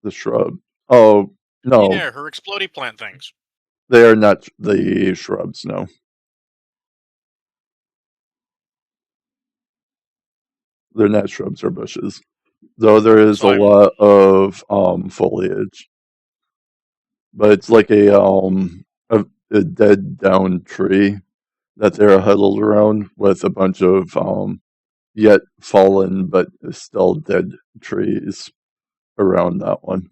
the shrub. Oh no, Yeah, her explodey plant things. they are not the shrubs. No, they're not shrubs or bushes. Though there is So a I'm lot of foliage, but it's like a dead down tree that they're huddled around with a bunch of yet fallen but still dead trees around that one.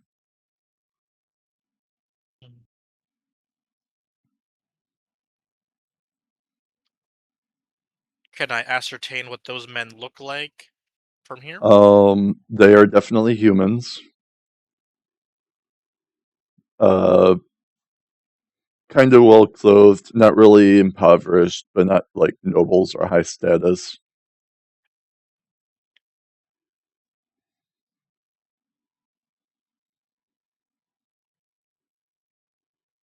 Can I ascertain what those men look like from here? They are definitely humans. Uh, kind of well clothed, not really impoverished, but not like nobles or high status.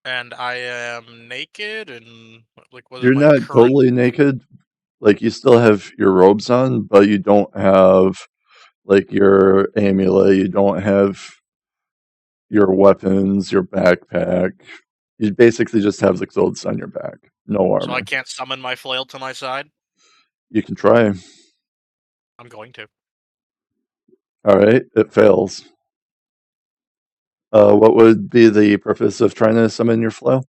And I am naked, and like, what is You're my not current? totally naked. Like you still have your robes on, but you don't have like your amulet. You don't have your weapons, your backpack. You basically just have the clothes on your back. No So I armor. can't summon my flail to my side? You can try. I'm going to. Alright, it fails. What would be the purpose of trying to summon your flail?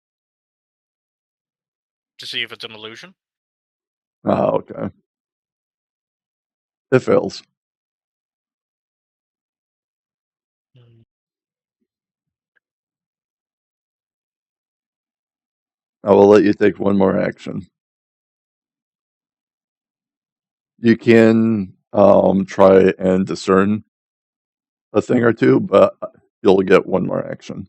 To see if it's an illusion. Ah, okay. It fails. I will let you take one more action. You can try and discern a thing or two, but you'll get one more action.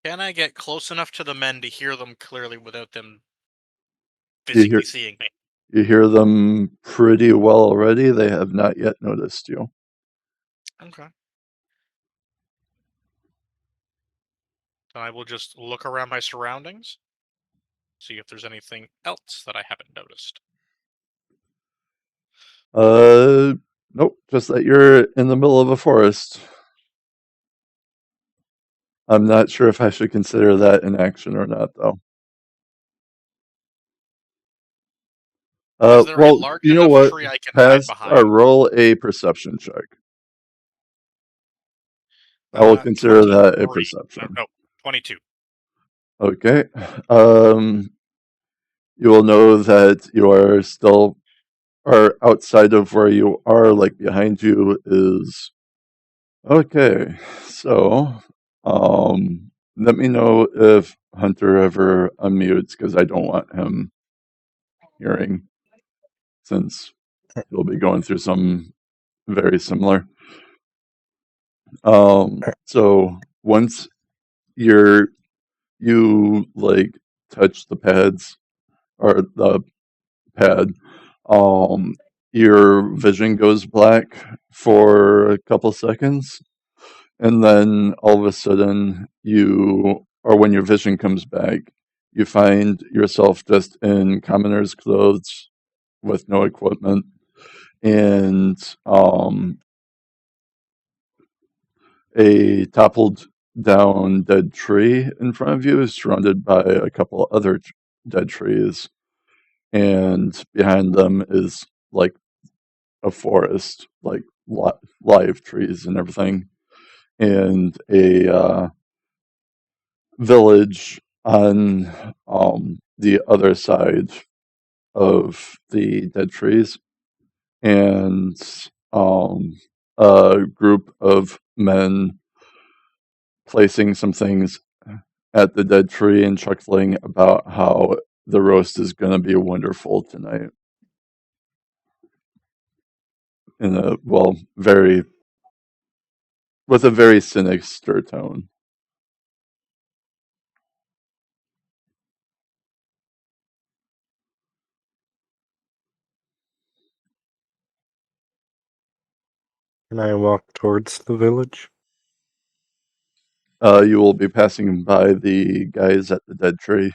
Can I get close enough to the men to hear them clearly without them You hear, physically seeing me? you hear them pretty well already. They have not yet noticed you. Okay. Then I will just look around my surroundings, see if there's anything else that I haven't noticed. Nope, just that you're in the middle of a forest. I'm not sure if I should consider that an action or not, though. Is there a Well, large you know enough what? tree I can hide Pass behind? or roll a perception check. I will consider that a 23. perception. No, 22. Okay. You will know that you are still, or outside of where you are, like behind you is. Okay, so, let me know if Hunter ever unmutes, because I don't want him hearing. since you'll be going through some very similar. So once you like touch the pads or the pad, your vision goes black for a couple seconds, and then all of a sudden when your vision comes back, you find yourself just in commoner's clothes with no equipment, and a toppled down dead tree in front of you is surrounded by a couple other dead trees, and behind them is like a forest, like live trees and everything, and a village on the other side of the dead trees, and a group of men placing some things at the dead tree and chuckling about how the roast is going to be wonderful tonight. In a with a very sinister tone. Can I walk towards the village? You will be passing by the guys at the dead tree.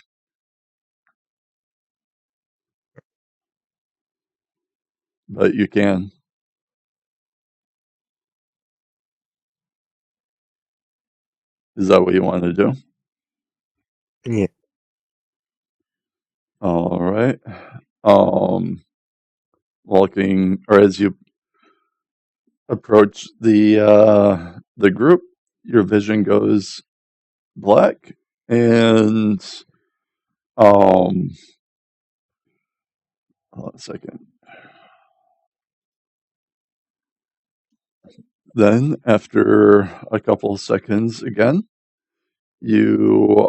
But you can. Is that what you want to do? Yeah. All right. Walking, or as you approach the group, your vision goes black, and hold on a second. Then, after a couple of seconds again, you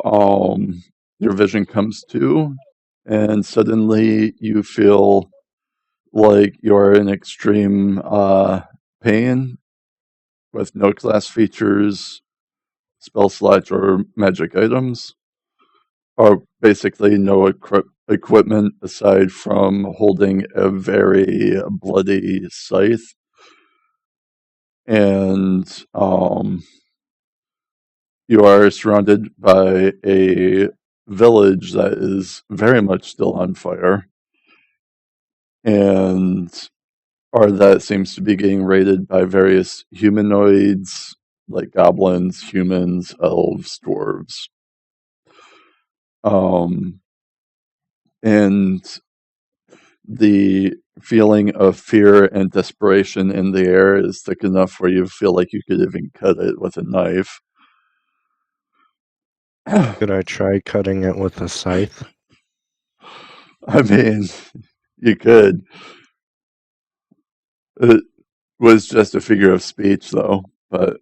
your vision comes to, and suddenly you feel like you're in extreme pain with no class features, spell slots, or magic items, or basically no equipment aside from holding a very bloody scythe. And you are surrounded by a village that is very much still on fire, and or that seems to be getting raided by various humanoids like goblins, humans, elves, dwarves. And the feeling of fear and desperation in the air is thick enough where you feel like you could even cut it with a knife. Could I try cutting it with a scythe? I mean, you could. It was just a figure of speech, though. But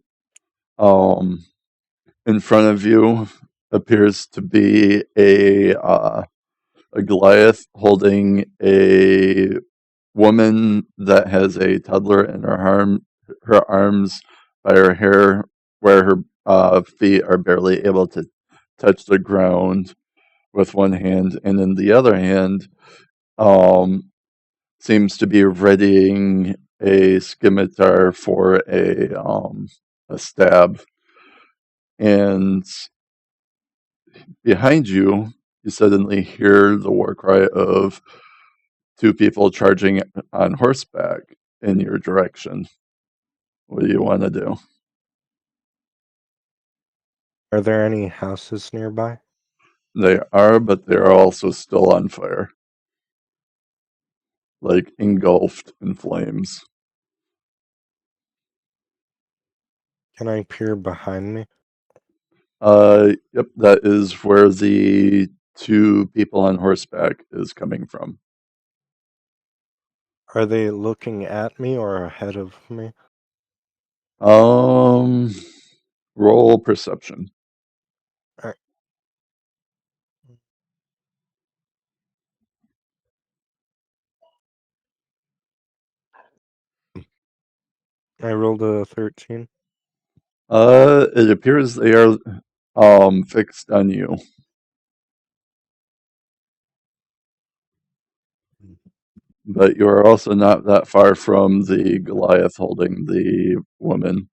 in front of you appears to be a Goliath holding a woman that has a toddler in her arms by her hair, where her feet are barely able to touch the ground with one hand, and in the other hand, seems to be readying a scimitar for a stab. And behind you, you suddenly hear the war cry of two people charging on horseback in your direction. What do you want to do? Are there any houses nearby? They are, but they are also still on fire. Like engulfed in flames. Can I peer behind me? Yep, that is where the two people on horseback is coming from. Are they looking at me or ahead of me? Roll perception. Alright. I rolled a 13. It appears they are fixed on you. But you are also not that far from the Goliath holding the woman.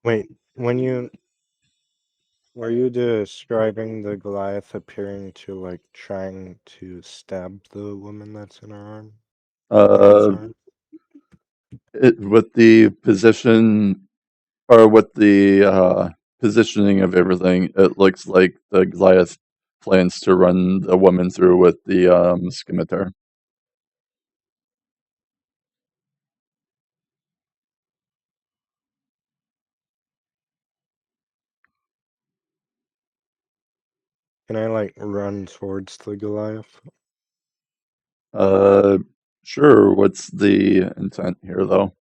Wait, were you describing the Goliath appearing to like trying to stab the woman that's in her arm? In his Uh, arm? with the position or with the positioning of everything, it looks like the Goliath plans to run the woman through with the scimitar. Can I like run towards the Goliath? Uh, sure. What's the intent here, though?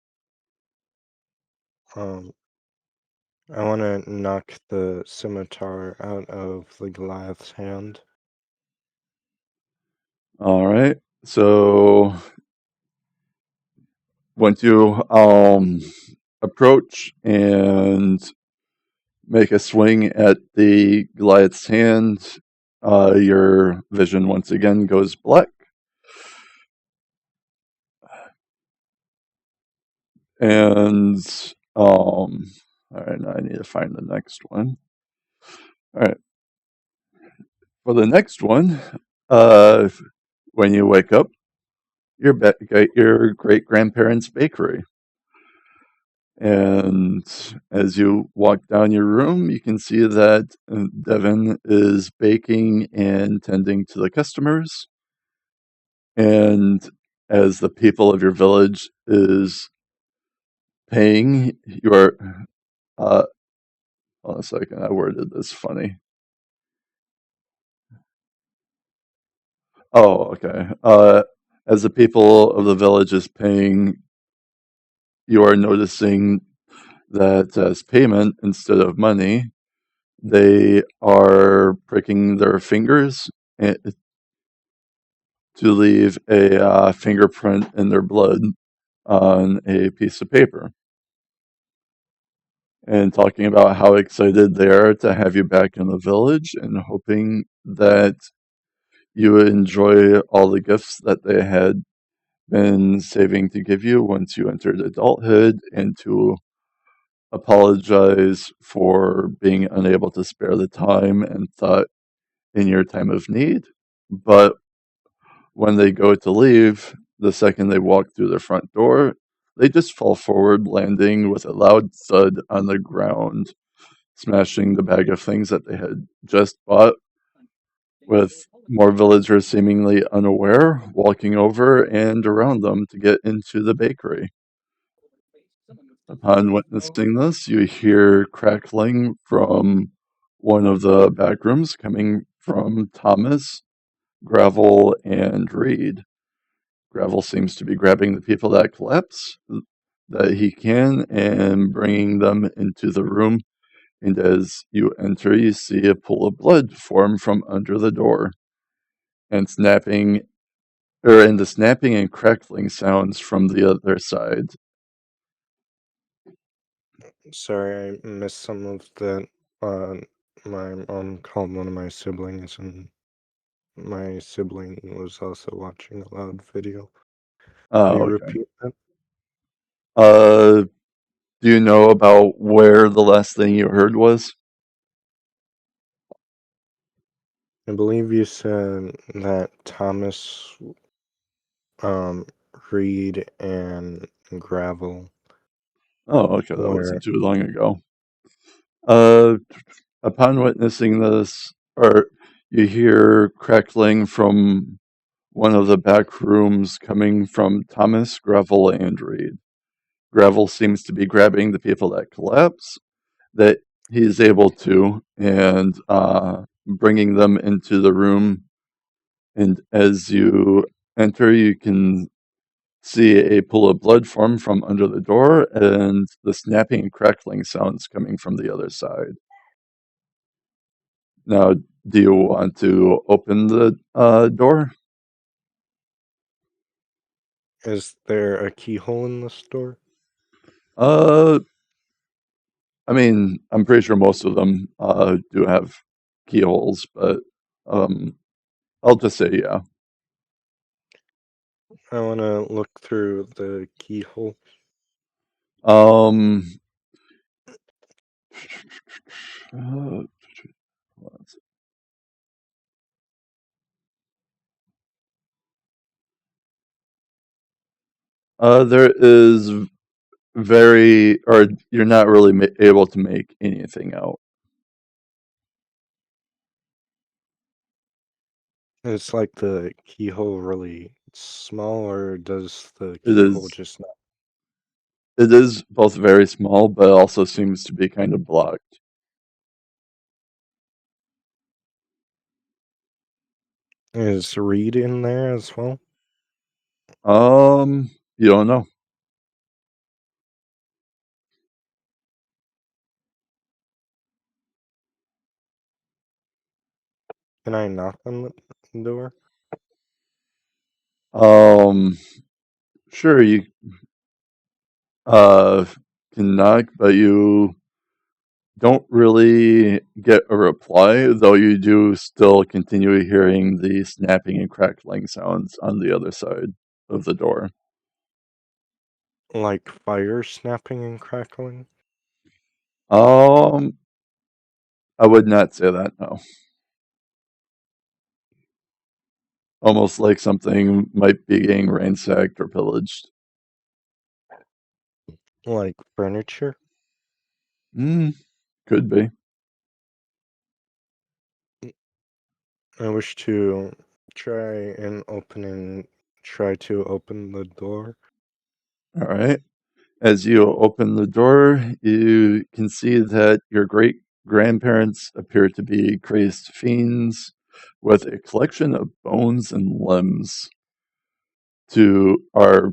I want to knock the scimitar out of the Goliath's hand. All right. So once you approach and make a swing at the Goliath's hand, your vision once again goes black. And all right, now I need to find the next one. All right. For the next one, uh, when you wake up, you're back at your great grandparents' bakery. And as you walk down your room, you can see that Devin is baking and tending to the customers. And as the people of your village is paying your, hold on a second, I worded this funny. Oh, okay. As the people of the village is paying, you are noticing that as payment instead of money, they are pricking their fingers to leave a fingerprint in their blood on a piece of paper, and talking about how excited they are to have you back in the village and hoping that you would enjoy all the gifts that they had been saving to give you once you entered adulthood, and to apologize for being unable to spare the time and thought in your time of need. But when they go to leave, the second they walk through the front door, they just fall forward, landing with a loud thud on the ground, smashing the bag of things that they had just bought, with more villagers seemingly unaware, walking over and around them to get into the bakery. Upon witnessing this, you hear crackling from one of the back rooms coming from Thomas, Gravel, and Reed. Gravel seems to be grabbing the people that collapse that he can and bringing them into the room. And as you enter, you see a pool of blood form from under the door, and the snapping and crackling sounds from the other side. Sorry, I missed some of that. My mom called one of my siblings, and my sibling was also watching a loud video. Could you Oh, okay. repeat that? Uh, do you know about where the last thing you heard was? I believe you said that Thomas, um, Reed, and Gravel Oh, okay, that were. wasn't too long ago. Uh, upon witnessing this, or you hear crackling from one of the back rooms coming from Thomas, Gravel, and Reed. Gravel seems to be grabbing the people that collapse that he is able to, and bringing them into the room. And as you enter, you can see a pool of blood form from under the door, and the snapping and crackling sounds coming from the other side. Now, do you want to open the door? Is there a keyhole in the store? I mean, I'm pretty sure most of them do have keyholes, but I'll just say yeah. I want to look through the keyhole. Um, there is or you're not really able to make anything out. Is like the keyhole really small, or does the It keyhole is just not? it is both very small, but also seems to be kind of blocked. Is Reed in there as well? You don't know. Can I knock on the door? Sure, you uh can knock, but you don't really get a reply, though you do still continue hearing the snapping and crackling sounds on the other side of the door. Like fire snapping and crackling? Um, I would not say that, no. Almost like something might be getting ransacked or pillaged. Like furniture? Hmm, could be. I wish to try to open the door. All right. As you open the door, you can see that your great grandparents appear to be crazed fiends with a collection of bones and limbs are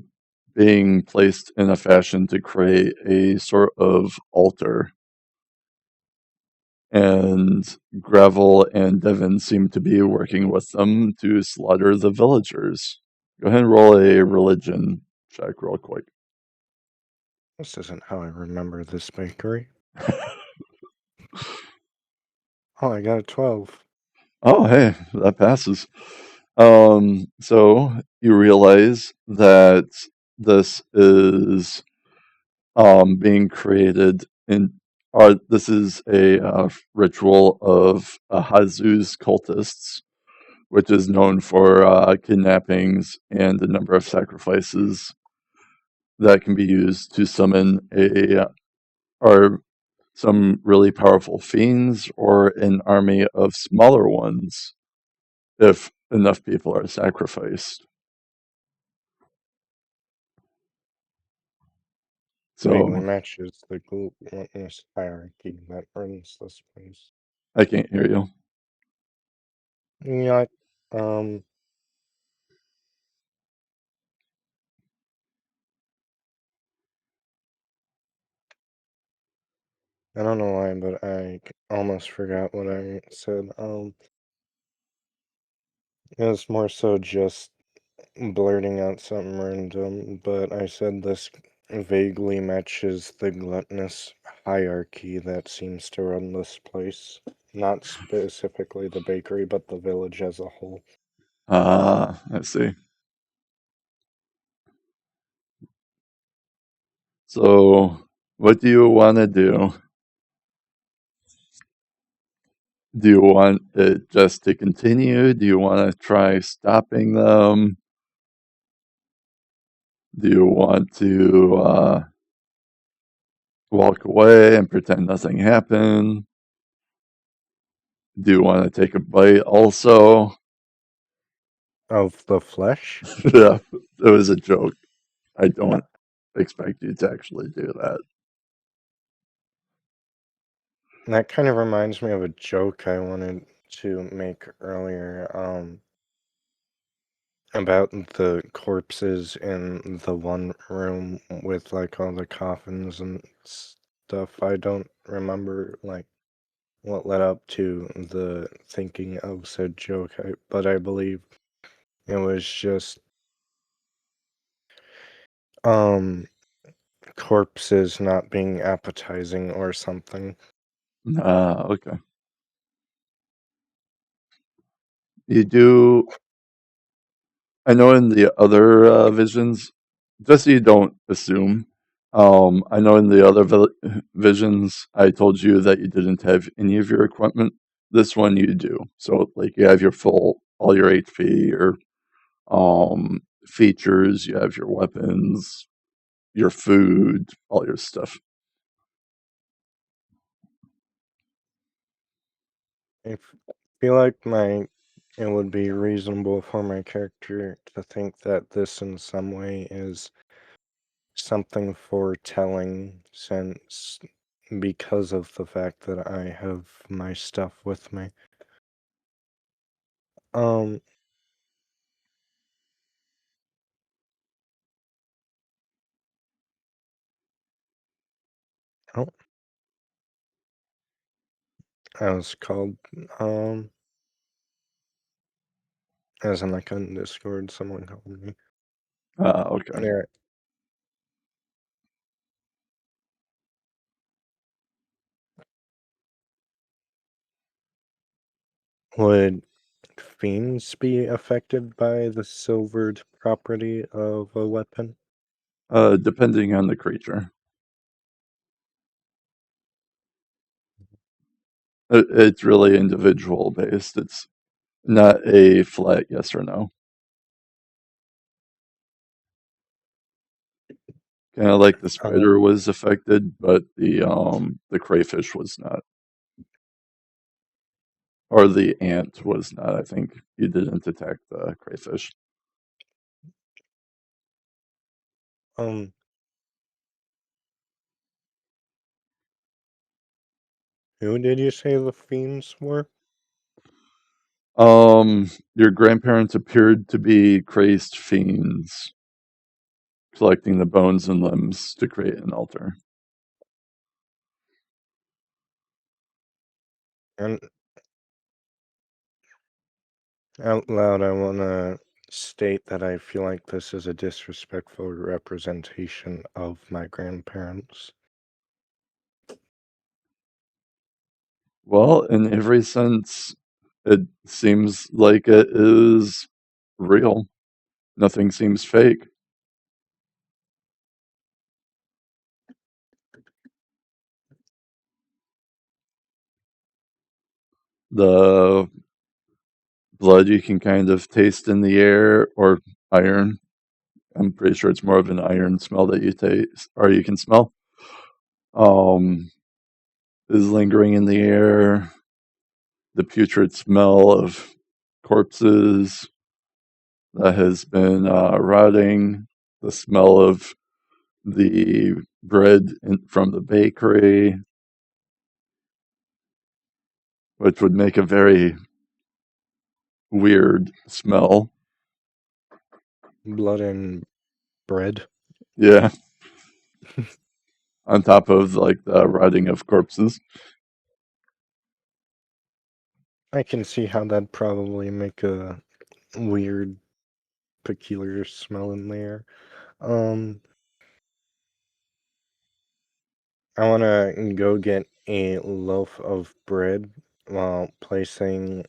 being placed in a fashion to create a sort of altar. And Gravel and Devon seem to be working with them to slaughter the villagers. Go ahead and roll a religion check real quick. This isn't how I remember this bakery. Oh, I got a 12. Oh, hey, that passes. So you realize that this is being created this is a ritual of Hazu's cultists, which is known for kidnappings and a number of sacrifices that can be used to summon or some really powerful fiends or an army of smaller ones if enough people are sacrificed. Vaguely So matches the gluttonous hierarchy that runs this place. I can't hear you. Yeah, um, I don't know why, but I almost forgot what I said. It was more so just blurting out something random, but I said this vaguely matches the gluttonous hierarchy that seems to run this place. Not specifically the bakery, but the village as a whole. Ah, I see. So what do you want to do? Do you want it just to continue? Do you want to try stopping them? Do you want to walk away and pretend nothing happened? Do you want to take a bite also? Of the flesh? Yeah, it was a joke. I don't expect you to actually do that. That kind of reminds me of a joke I wanted to make earlier, about the corpses in the one room with like all the coffins and stuff. I don't remember like what led up to the thinking of said joke, but I believe it was just Corpses not being appetizing or something. Okay. You do. I know in the other visions, just so you don't assume. I know in the other visions, I told you that you didn't have any of your equipment. This one you do. So, like, you have your full, all your HP, your features. You have your weapons, your food, all your stuff. I feel like it would be reasonable for my character to think that this in some way is something foretelling, since because of the fact that I have my stuff with me. Um, oh, I was called, as in like on Discord, someone called me. Okay. Yeah. Would fiends be affected by the silvered property of a weapon? Depending on the creature. It's really individual based. It's not a flat yes or no. Kind of like the spider was affected, but the crayfish was not, or the ant was not. I think you didn't attack the crayfish. Um, who did you say the fiends were? Your grandparents appeared to be crazed fiends, collecting the bones and limbs to create an altar. And out loud, I want to state that I feel like this is a disrespectful representation of my grandparents. Well, in every sense, it seems like it is real. Nothing seems fake. The blood you can kind of taste in the air, or iron. I'm pretty sure it's more of an iron smell that you taste, or you can smell. Is lingering in the air. The putrid smell of corpses that has been rotting. The smell of the bread from the bakery, which would make a very weird smell. Blood and bread. Yeah. On top of like the rotting of corpses. I can see how that'd probably make a weird, peculiar smell in there. I want to go get a loaf of bread while placing.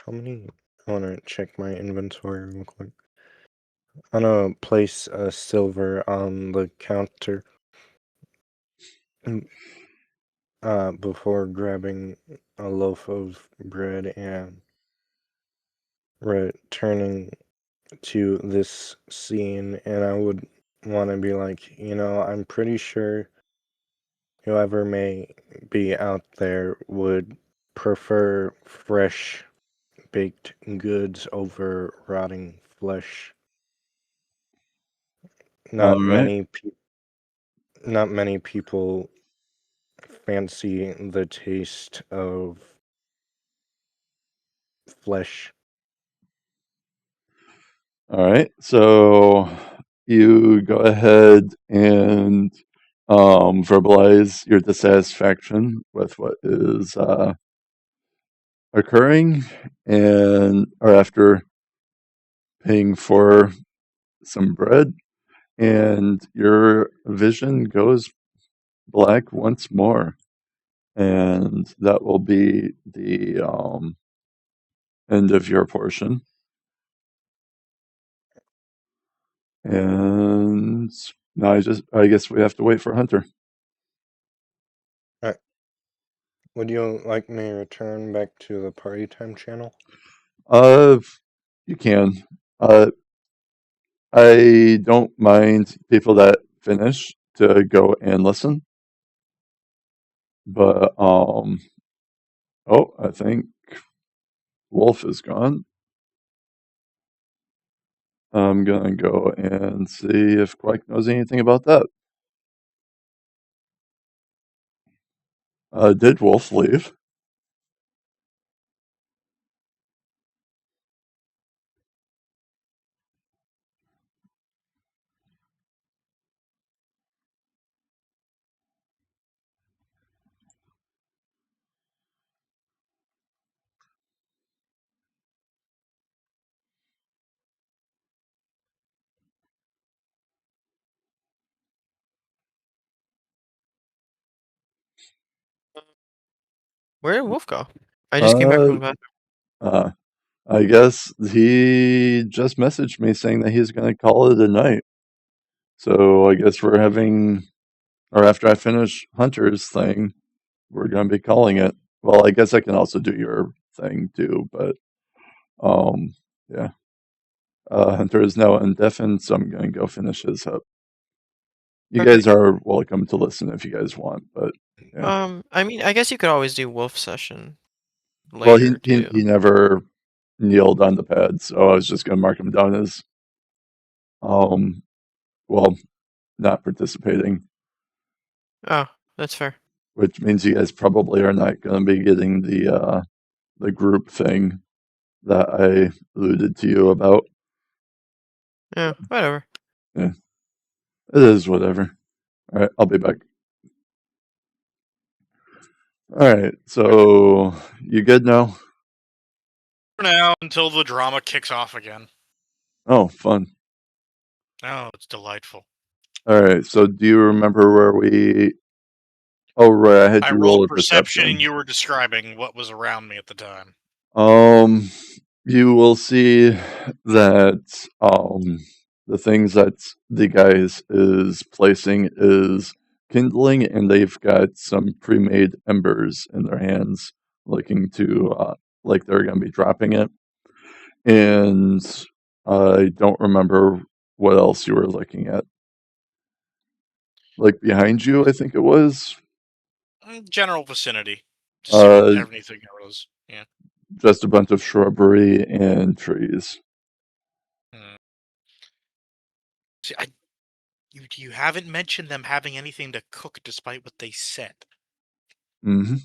How many? I want to check my inventory real quick. I'm gonna place a silver on the counter before grabbing a loaf of bread and returning to this scene. And I would want to be like, I'm pretty sure whoever may be out there would prefer fresh baked goods over rotting flesh. All Not right. many people fancy the taste of flesh. All right. So you go ahead and verbalize your dissatisfaction with what is occurring, and or after paying for some bread, and your vision goes black once more. And that will be the end of your portion. And now I guess we have to wait for Hunter. Would you like me to return back to the party time channel? You can. I don't mind people that finish to go and listen. But oh, I think Wolf is gone. I'm gonna go and see if Quack knows anything about that. Did Wolf leave? Where did Wolf go? I just came back from the bathroom. I guess he just messaged me saying that he's gonna call it a night. So I guess we're having, or after I finish Hunter's thing, we're gonna be calling it. Well, I guess I can also do your thing too, but yeah. Hunter is now indefinite, so I'm gonna go finish his up. You Okay. guys are welcome to listen if you guys want, but yeah. I mean, I guess you could always do Wolf session Well, later too. he never kneeled on the pad, so I was just gonna mark him down as well, not participating, Oh, that's fair. which means you guys probably are not gonna be getting the group thing that I alluded to you about. Yeah, whatever. Yeah, it is whatever. All right, I'll be back. All right, so you good now? For now, until the drama kicks off again. Oh, fun. Oh, it's delightful. All right, so do you remember where we? Oh, right, I had I you roll rolled a perception, and perception. you were describing what was around me at the time. You will see that the things that the guys is placing is kindling, and they've got some pre-made embers in their hands, looking to like they're going to be dropping it. And I don't remember what else you were looking at. Like behind you, I think it was. General vicinity. To see what everything there was. Yeah. Just a bunch of shrubbery and trees. See, you haven't mentioned them having anything to cook, despite what they said. Mm-hmm.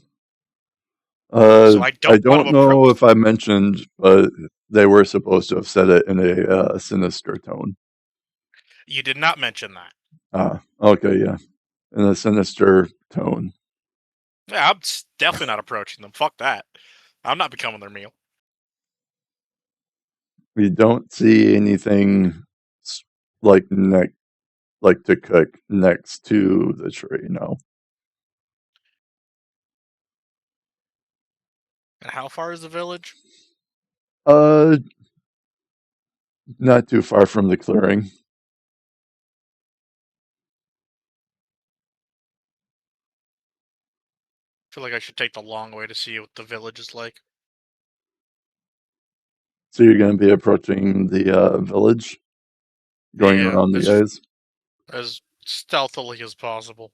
So I I don't want don't to know approach. if I mentioned, but they were supposed to have said it in a sinister tone. You did not mention that. Okay, yeah, in a sinister tone. Yeah, I'm definitely not approaching them. Fuck that. I'm not becoming their meal. We don't see anything like to cook next to the tree. No. And how far is the village? Not too far from the clearing. I feel like I should take the long way to see what the village is like. So you're going to be approaching the village, going around the guys. As stealthily as possible.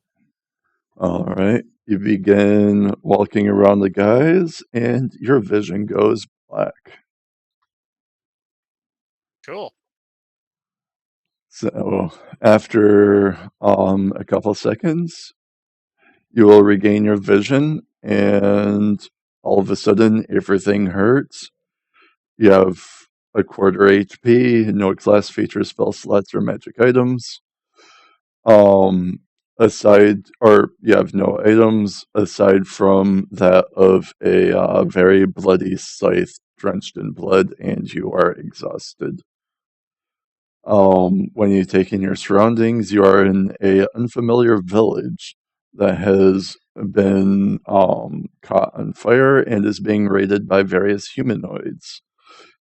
All right. You begin walking around the guys, and your vision goes black. Cool. So after a couple seconds, you will regain your vision, and all of a sudden, everything hurts. You have a quarter HP, no class features, spell slots, or magic items. You have no items aside from that of a very bloody scythe drenched in blood, and you are exhausted. When you take in your surroundings, you are in a unfamiliar village that has been caught on fire and is being raided by various humanoids.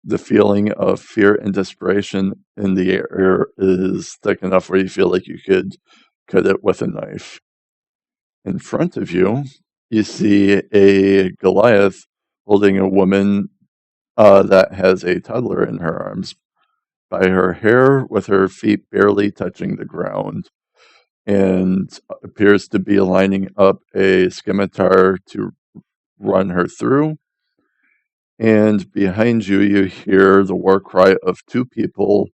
The feeling of fear and desperation in the air is thick enough where you feel like you could cut it with a knife. In front of you, you see a Goliath holding a woman that has a toddler in her arms by her hair, with her feet barely touching the ground, and appears to be lining up a scimitar to run her through. And behind you, you hear the war cry of two people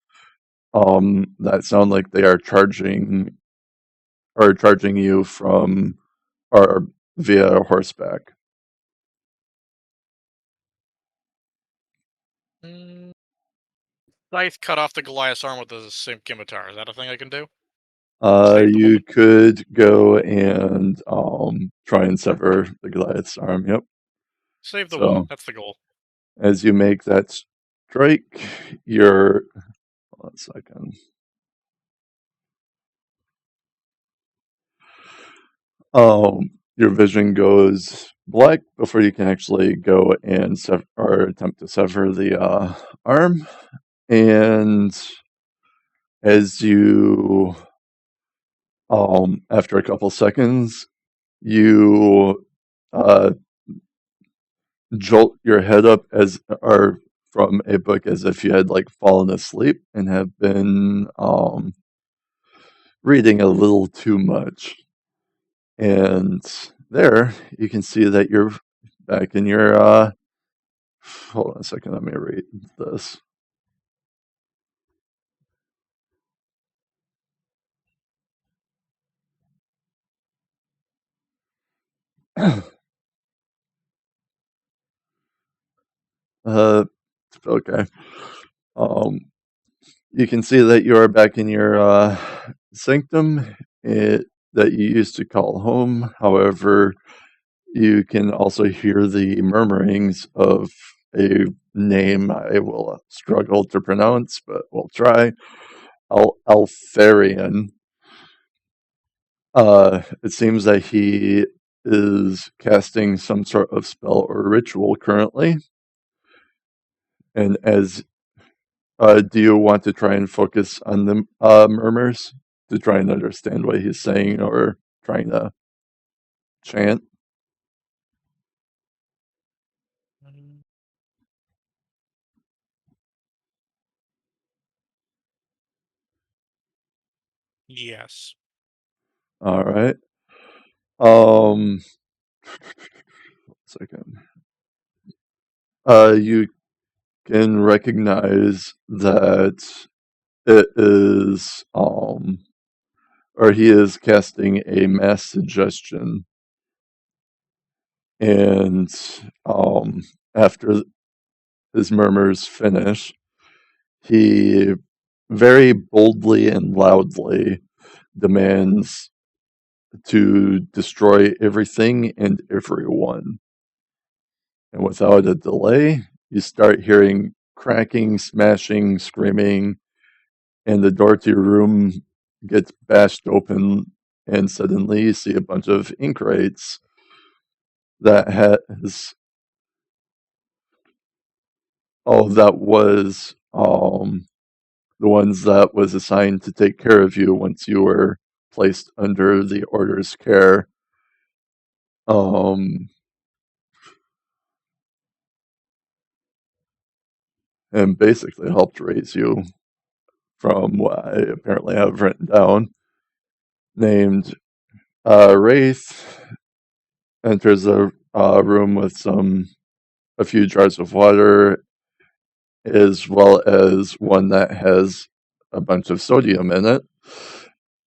that sound like they are charging you from or via horseback. Scythe cut off the Goliath's arm with the scimitar. Is that a thing I can do? Save the You woman? could go and try and sever the Goliath's arm. Yep. Save the So- woman. That's the goal. As you make that strike, your hold on a second. Your vision goes black before you can actually go and attempt to sever the arm. And as you, after a couple seconds, you jolt your head up or from a book as if you had like fallen asleep and have been reading a little too much. And there you can see that you're back in your hold on a second, let me read this. Okay. You can see that you are back in your sanctum that you used to call home. However, you can also hear the murmurings of a name I will struggle to pronounce, but we'll try. Altharian. It seems that he is casting some sort of spell or ritual currently. And do you want to try and focus on the murmurs to try and understand what he's saying or trying to chant? Yes. All right. One second. You can recognize that it is or he is casting a mass suggestion, and after his murmurs finish, he very boldly and loudly demands to destroy everything and everyone. And without a delay, you start hearing cracking, smashing, screaming, and the door to your room gets bashed open, and suddenly you see a bunch of ink crates that has that was the ones that was assigned to take care of you once you were placed under the order's care. And basically helped raise you from what I apparently have written down. Named Wraith enters a room with a few jars of water, as well as one that has a bunch of sodium in it.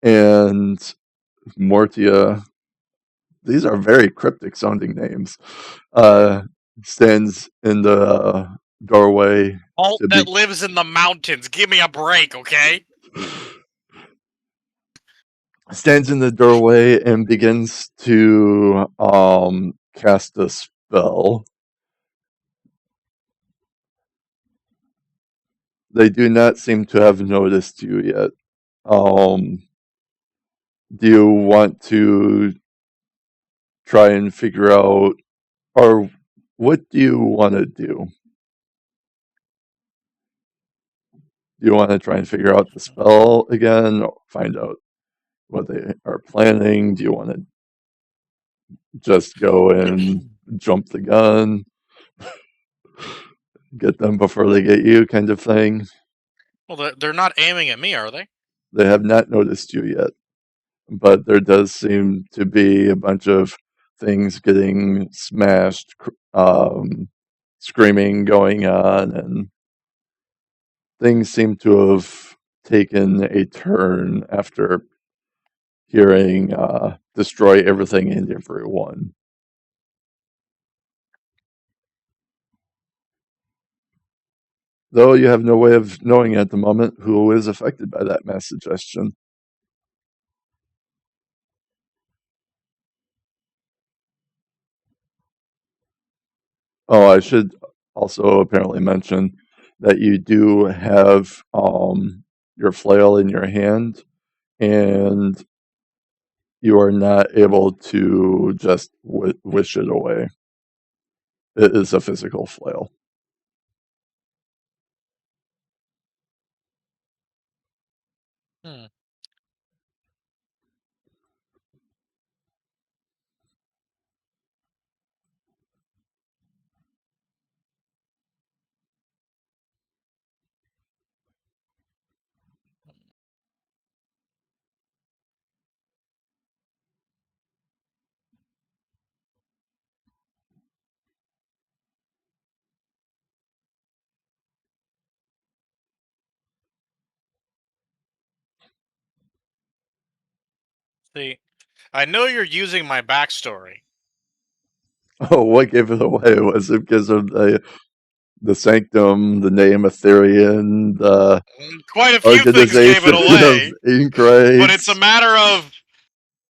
And Mortia, these are very cryptic sounding names, stands in the doorway. Alt that lives in the mountains. Give me a break, okay? Stands in the doorway and begins to cast a spell They do not seem to have noticed you yet. Do you want to try and figure out, or what do you want to do? Do you want to try and figure out the spell again, or find out what they are planning? Do you want to just go and jump the gun, get them before they get you, kind of thing? Well, they're not aiming at me, are they? They have not noticed you yet, but there does seem to be a bunch of things getting smashed, screaming going on, and things seem to have taken a turn after hearing destroy everything and everyone. Though you have no way of knowing at the moment who is affected by that mass suggestion. Oh, I should also apparently mention that you do have your flail in your hand, and you are not able to just wish it away. It is a physical flail. Hmm. See, I know you're using my backstory. Oh, what gave it away? Was it because of the sanctum, the name Ethereum, the Quite a few things gave it organization of away, ink but it's a rights? matter of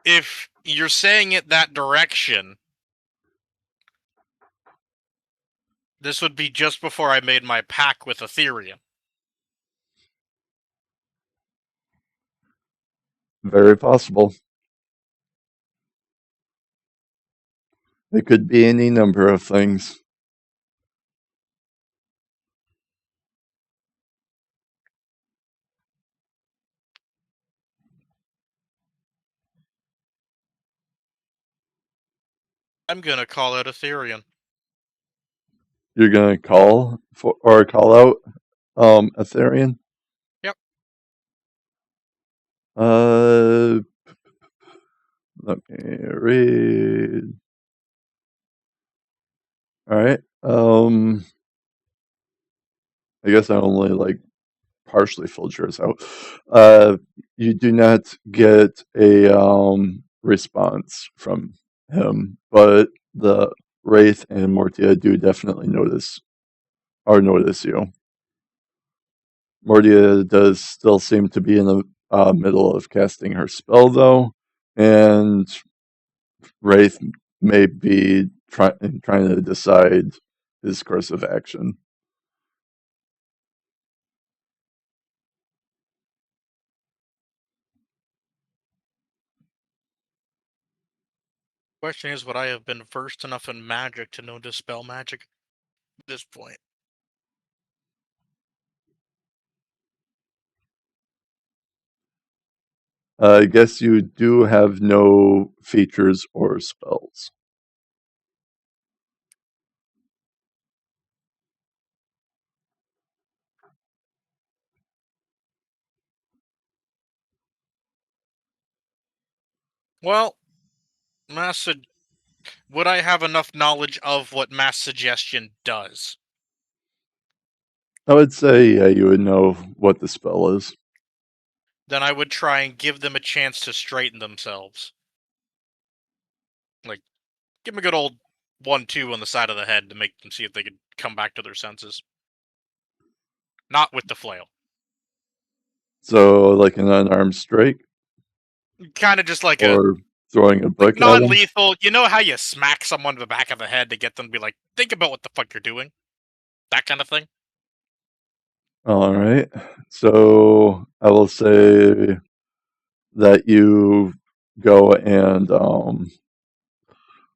if you're saying it that direction. This would be just before I made my pact with Ethereum. Very possible. It could be any number of things. I'm gonna call out Ethereum. You're gonna call for or call out Ethereum? Yep. Uh let me read. Alright. I guess I only like partially filled yours out. You do not get a response from him, but the Wraith and Mortia do definitely notice you. Mortia does still seem to be in the middle of casting her spell, though, and Wraith may be trying to decide his course of action. Question is, would I have been versed enough in magic to know dispel magic at this point? I guess you do have no features or spells. Well, would I have enough knowledge of what mass suggestion does? I would say, yeah, you would know what the spell is. Then I would try and give them a chance to straighten themselves. Like, give them a good old 1-2 on the side of the head to make them see if they could come back to their senses. Not with the flail. So, like an unarmed strike, Kind of just like or throwing a book at them. non-lethal. You know how you smack someone in the back of the head to get them to be like, think about what the fuck you're doing? That kind of thing. All right. So I will say that you go and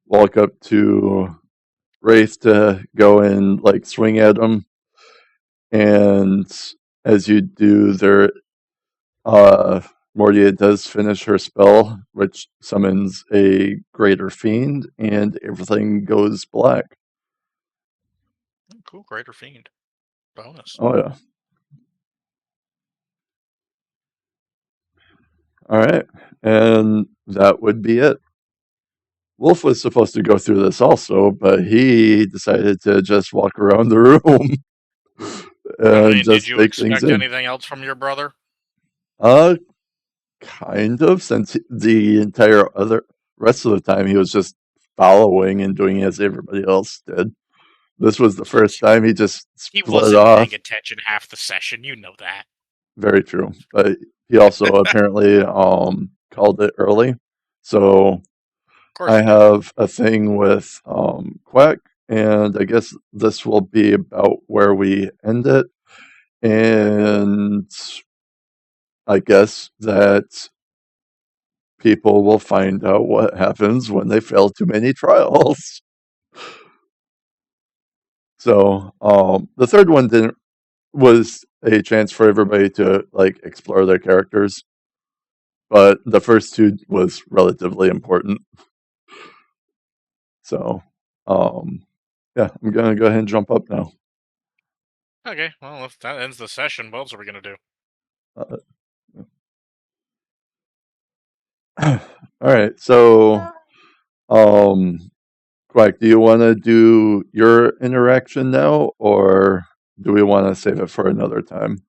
walk up to Wraith to go and like swing at him, and as you do, Mordia does finish her spell, which summons a greater fiend, and everything goes black. Cool, greater fiend. Bonus. Oh yeah. All right, and that would be it. Wolf was supposed to go through this also, but he decided to just walk around the room I and mean, did just you take things expect in. anything else from your brother? Kind of, since the entire other rest of the time he was just following and doing as everybody else did. This was the first time he just He split wasn't off. paying attention half the session. You know that. Very true, but he also apparently called it early. So Of course I he did. have a thing with Quack, and I guess this will be about where we end it. And I guess that people will find out what happens when they fail too many trials. So the third one was a chance for everybody to like explore their characters, but the first two was relatively important. So yeah, I'm gonna go ahead and jump up now. Okay, well, if that ends the session, what else are we gonna do? All right, so Quack, do you want to do your interaction now, or do we want to save it for another time?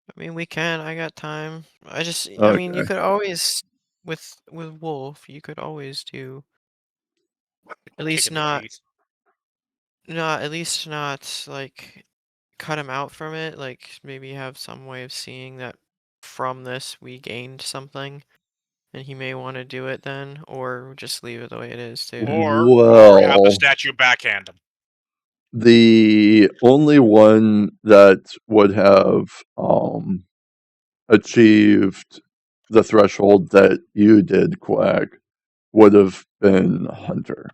I mean, we can. I got time. I mean, you Okay. could always with Wolf. You could always do at least Kicking the not teeth. at least not like cut him out from it. Like maybe have some way of seeing that from this we gained something, and he may want to do it then, or just leave it the way it is too. Or have the Well, statue backhand him. the only one that would have achieved the threshold that you did, Quack, would have been Hunter.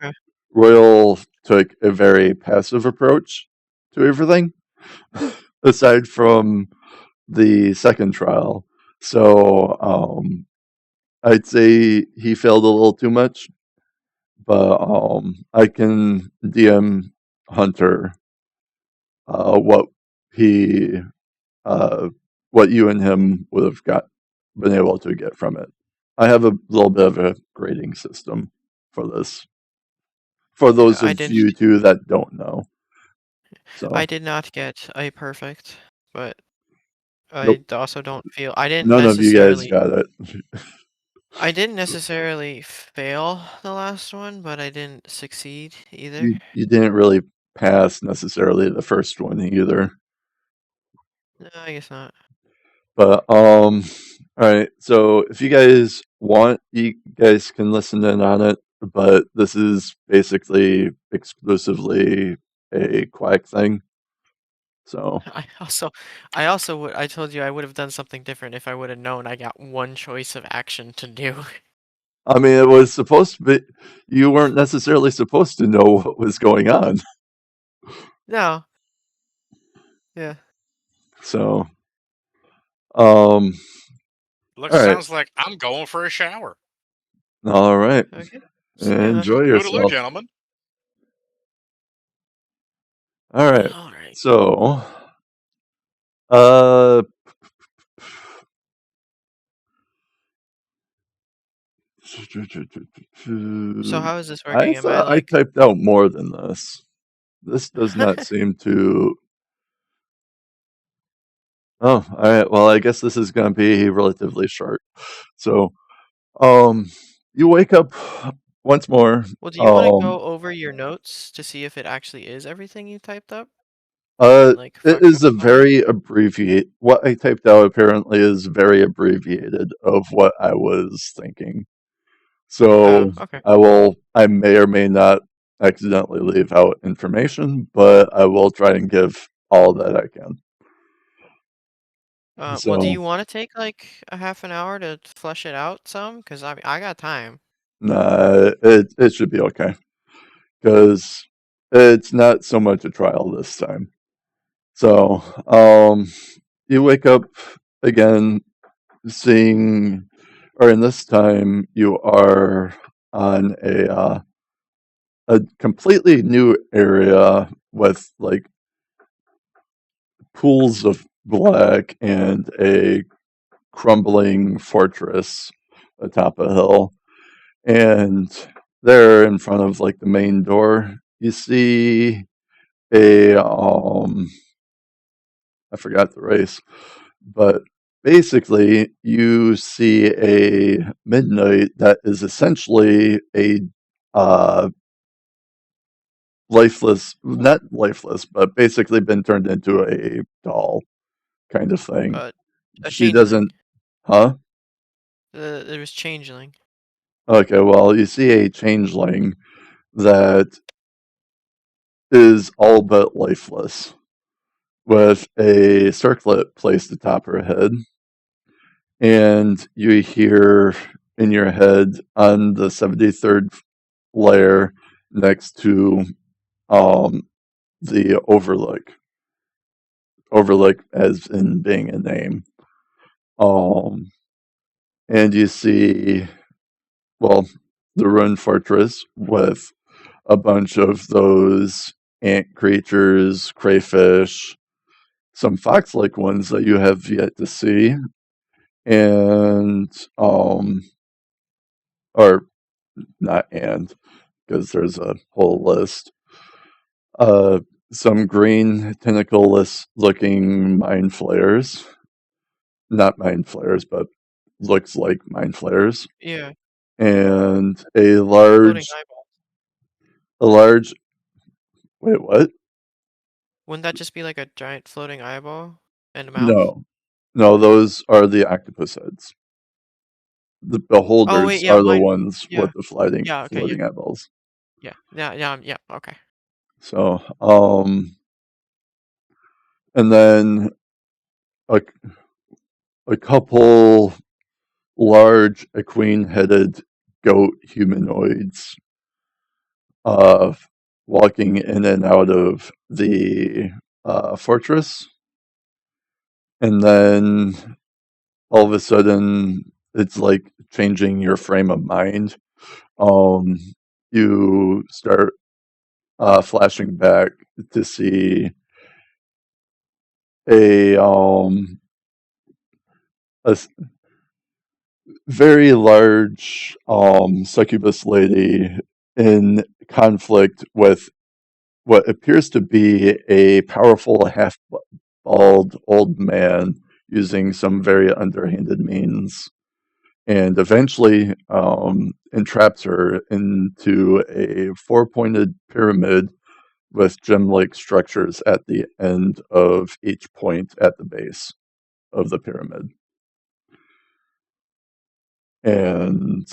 Okay. Royal took a very passive approach to everything, aside from the second trial. So I'd say he failed a little too much, but I can DM Hunter what he what you and him would have been able to get from it. I have a little bit of a grading system for this. For those I of didn't. you two that don't know. So I did not get a perfect, but nope, I also don't feel I didn't none of you guys necessarily. got it. I didn't necessarily fail the last one, but I didn't succeed either. You didn't really pass necessarily the first one either. No, I guess not. But all right. So if you guys want, you guys can listen in on it. But this is basically exclusively a Quack thing. So I told you I would have done something different if I would have known I got one choice of action to do. I mean, it was supposed to be. You weren't necessarily supposed to know what was going on. No. Yeah. So, um, Looks all right, sounds like I'm going for a shower. all right. Okay. See ya then. Enjoy Toodaloo, yourself. gentlemen. All right. All right. So, uh, So how is this I working? Am I thought I like typed out more than this. This does not seem to. Oh, all right. Well, I guess this is going to be relatively short. So, you wake up once more. Well, do you want to go over your notes to see if it actually is everything you typed up? And like It fuck is a up on it? very abbreviate. What I typed out apparently is very abbreviated of what I was thinking. So Oh, okay. I may or may not accidentally leave out information, but I will try and give all that I can. Well, do So, you want to take like a half an hour to flesh it out some? Because I mean, I got time. nah, it should be okay. Because it's not so much a trial this time. So, you wake up again seeing, or in this time, you are on a completely new area with like pools of black and a crumbling fortress atop a hill. And there in front of like the main door, you see a I forgot the race, but basically you see a midnight that is essentially a uh lifeless, not lifeless, but basically been turned into a doll kind of thing. A She changeling. doesn't, huh? There was changeling. Okay, well, you see a changeling that is all but lifeless with a circlet placed atop her head. And you hear in your head on the 73rd layer next to um, the overlook as in being a name. Um, and you see, well, the ruined fortress with a bunch of those ant creatures, crayfish, some fox-like ones that you have yet to see, and or not and, because there's a whole list. Uh, some green tentacleless looking mind flayers, not mind flayers, but looks like mind flayers, Yeah, and floating eyeball. a large. Wait, what? Wouldn't that just be like a giant floating eyeball and a mouth? No, no, those are the octopus heads. The Oh wait, beholders yeah, are the mine. ones Yeah, with the floating yeah, okay, yeah, floating eyeballs. yeah. Okay. So, and then a, a couple large equine-headed goat humanoids, uh, walking in and out of the fortress, and then all of a sudden, it's like changing your frame of mind. Um, you start flashing back to see a a very large succubus lady in conflict with what appears to be a powerful half bald old man using some very underhanded means, and eventually entraps her into a four-pointed pyramid with gem-like structures at the end of each point at the base of the pyramid. And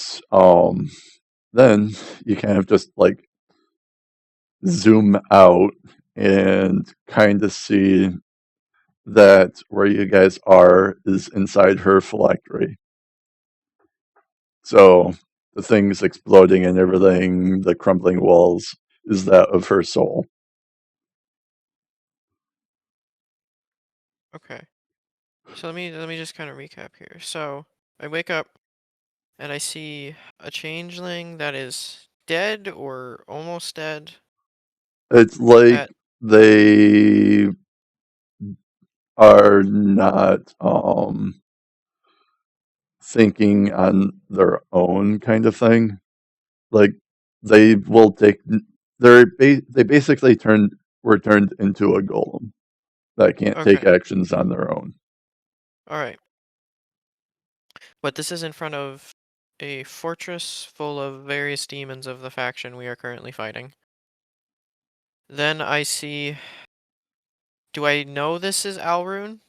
then you kind of just like zoom out and kind of see that where you guys are is inside her phylactery. So the things exploding and everything, the crumbling walls, is that of her soul. Okay. So let me just kind of recap here. So I wake up and I see a changeling that is dead or almost dead. It's like At they are not thinking on their own kind of thing. Like they will take they basically were turned into a golem that can't take Okay. actions on their own. All right. But this is in front of a fortress full of various demons of the faction we are currently fighting. Then I see. Do I know this is Alrune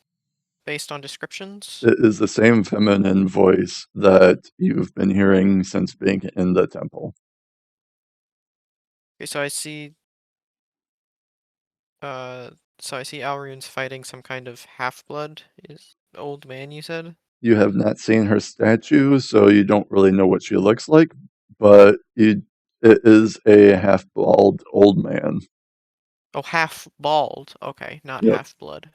based on descriptions? It is the same feminine voice that you've been hearing since being in the temple. Okay, so I see. So I see Alrune's fighting some kind of half-blood. Is old man, you said? You have not seen her statue, so you don't really know what she looks like, but it is a half bald old man. Oh, half-bald. Okay, not Yep. half-blood.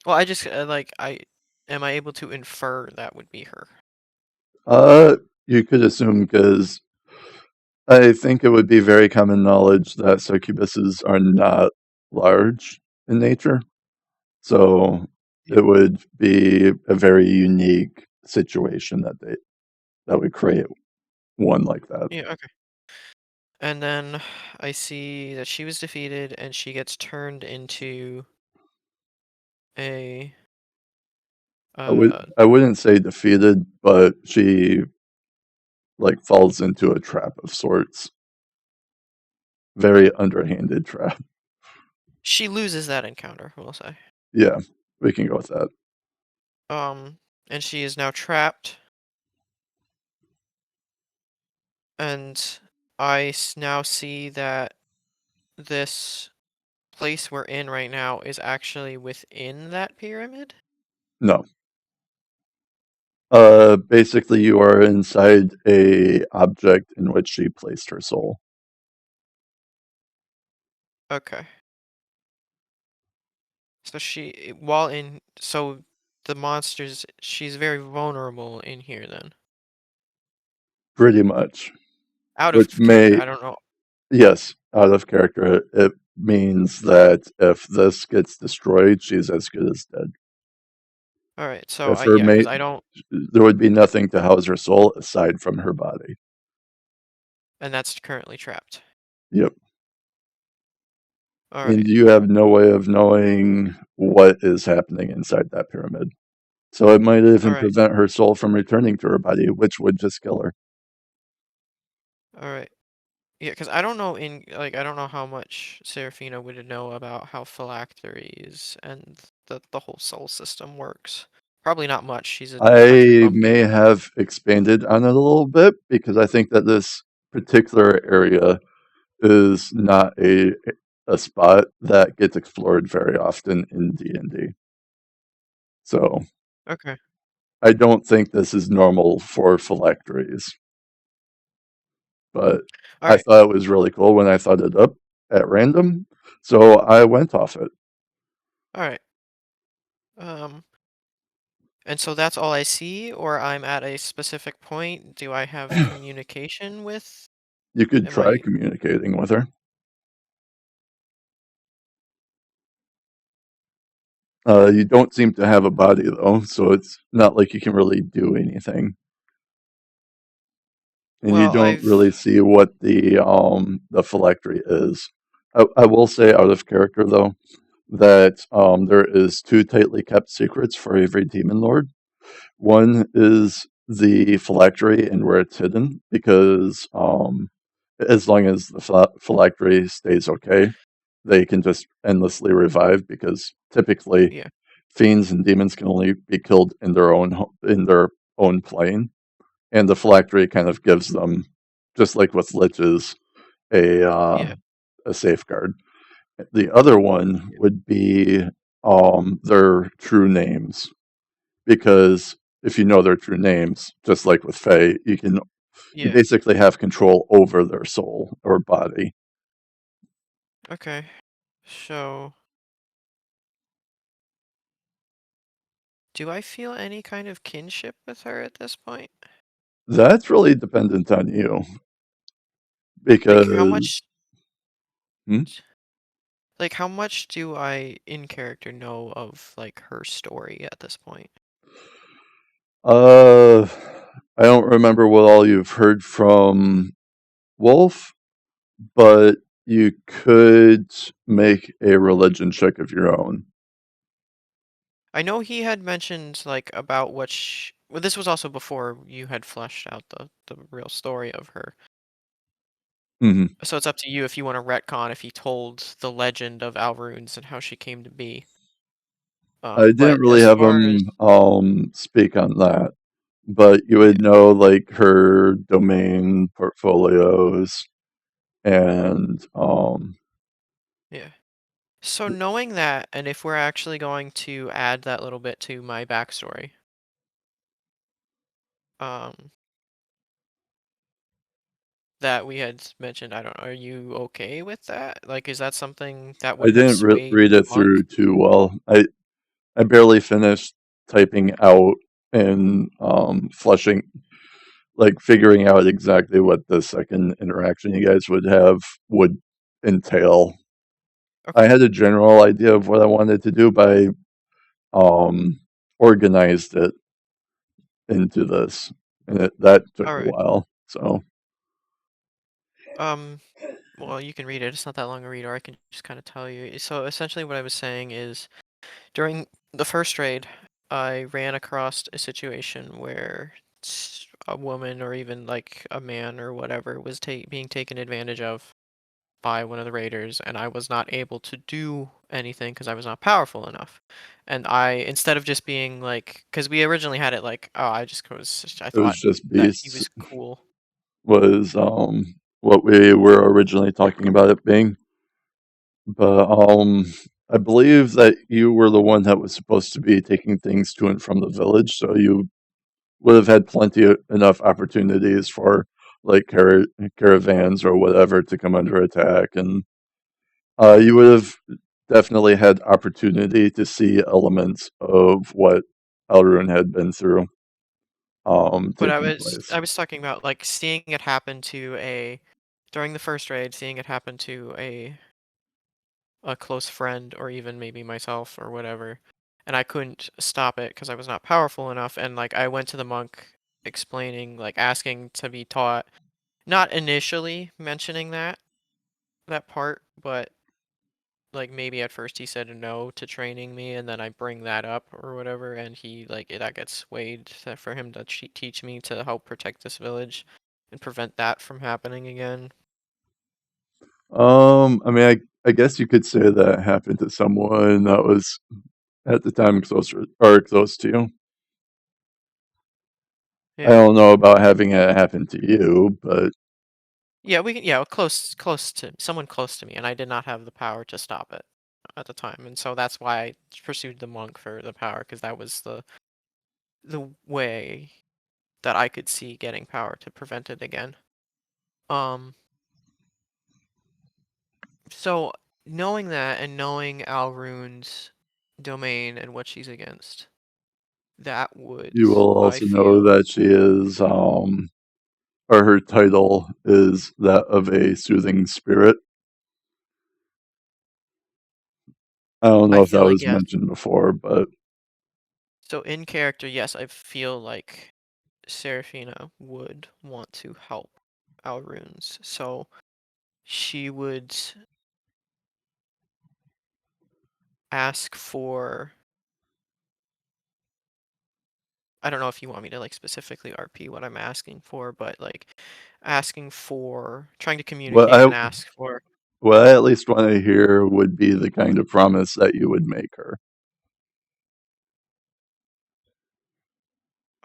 Well, I just am I able to infer that would be her? You could assume because I think it would be very common knowledge that succubuses are not large in nature. So Yeah. it would be a very unique situation that would create one like that. Yeah. Okay. And then I see that she was defeated, and she gets turned into a I wouldn't say defeated, but she like falls into a trap of sorts. Very underhanded trap. She loses that encounter, we'll say. Yeah, we can go with that. And she is now trapped, and now see that this place we're in right now is actually within that pyramid. No. Basically, you are inside a object in which she placed her soul. Okay. So so the monsters, she's very vulnerable in here then. Pretty much. Out of Which character, may, I don't know. yes, out of character. It means that if this gets destroyed, she's as good as dead. All right, so If her because mate, I don't, there would be nothing to house her soul aside from her body. and that's currently trapped. Yep. All And right, you have no way of knowing what is happening inside that pyramid. So it might all even right, prevent her soul from returning to her body, which would just kill her. all right. Yeah, because I don't know I don't know how much Serafina would know about how phylacteries and the whole soul system works. Probably not much. She's a country I may bumpkin. have expanded on it a little bit because I think that this particular area is not a spot that gets explored very often in D&D. So Okay. I don't think this is normal for phylacteries, but All I right. thought it was really cool when I thought it up at random, so I went off it. All right. And so that's all I see, or I'm at a specific point. Do I have communication with? You could Am try I? communicating with her. You don't seem to have a body though, so it's not like you can really do anything. And you Well, don't really see what the phylactery is. I will say out of character though that there is two tightly kept secrets for every demon lord. One is the phylactery and where it's hidden, because as long as the phylactery stays okay, they can just endlessly revive. Because typically, Yeah. fiends and demons can only be killed in their own plane, and the phylactery kind of gives them, just like with liches, a Yeah. a safeguard. The other one would be their true names, because if you know their true names, just like with Fae, you Yeah. basically have control over their soul or body. Okay. So, do I feel any kind of kinship with her at this point? That's really dependent on you, Like how because much? hmm? Like how much do I in character know of like her story at this point? uh, I don't remember what all you've heard from Wolf, but you could make a religion check of your own. I know he had mentioned like about well, this was also before you had fleshed out the real story of her. hmm So it's up to you if you want to retcon if he told the legend of Alrunes and how she came to be. I didn't But really as have far as him speak on that, but you would know like her domain portfolios and Yeah. So knowing that, and if we're actually going to add that little bit to my backstory, um, that we had mentioned, I don't know, are you okay with that? Like, is that something that I would have didn't swayed read the it monk? through too well. I barely finished typing out and fleshing, like figuring out exactly what the second interaction you guys would have would entail. I Okay. had a general idea of what I wanted to do, but I organized it into this, and that took All a right. while. So Um, well, you can read it. It's not that long a read, or I can just kind of tell you. So essentially, what I was saying is during the first raid, I ran across a situation where a woman or even like a man or whatever was being taken advantage of by one of the raiders, and I was not able to do anything because I was not powerful enough. And I, instead of just being like, because we originally had it like, oh, I it was thought just that he beasts was cool. was what we were originally talking about it being. But I believe that you were the one that was supposed to be taking things to and from the village, so you would have had enough opportunities for like caravans or whatever to come under attack, and you would have definitely had opportunity to see elements of what Elrune had been through But taking place. I was talking about like seeing it happen to a during the first raid, seeing it happen to a close friend or even maybe myself or whatever, and I couldn't stop it because I was not powerful enough. And like I went to the monk explaining, like asking to be taught, not initially mentioning that part, but like maybe at first he said no to training me, and then I bring that up or whatever, and he like that gets swayed for him to teach me to help protect this village and prevent that from happening again. I mean, I guess you could say that happened to someone that was at the time close to you. I Yeah. don't know about having it happen to you, but Yeah, we can. Yeah, close to someone close to me, and I did not have the power to stop it at the time, and so that's why I pursued the monk for the power, because that was the way that I could see getting power to prevent it again. Um, so knowing that and knowing Alrune's domain and what she's against, that would, you will I also know feel, that she is, or her title is that of a soothing spirit. I don't know I if that feel like was yes. mentioned before, but So in character, yes, I feel like Seraphina would want to help Alrune's. So she would ask for, I don't know if you want me to like specifically RP what I'm asking for, but like asking for, trying to what communicate I and ask for, what I at least want to hear would be the kind of promise that you would make her.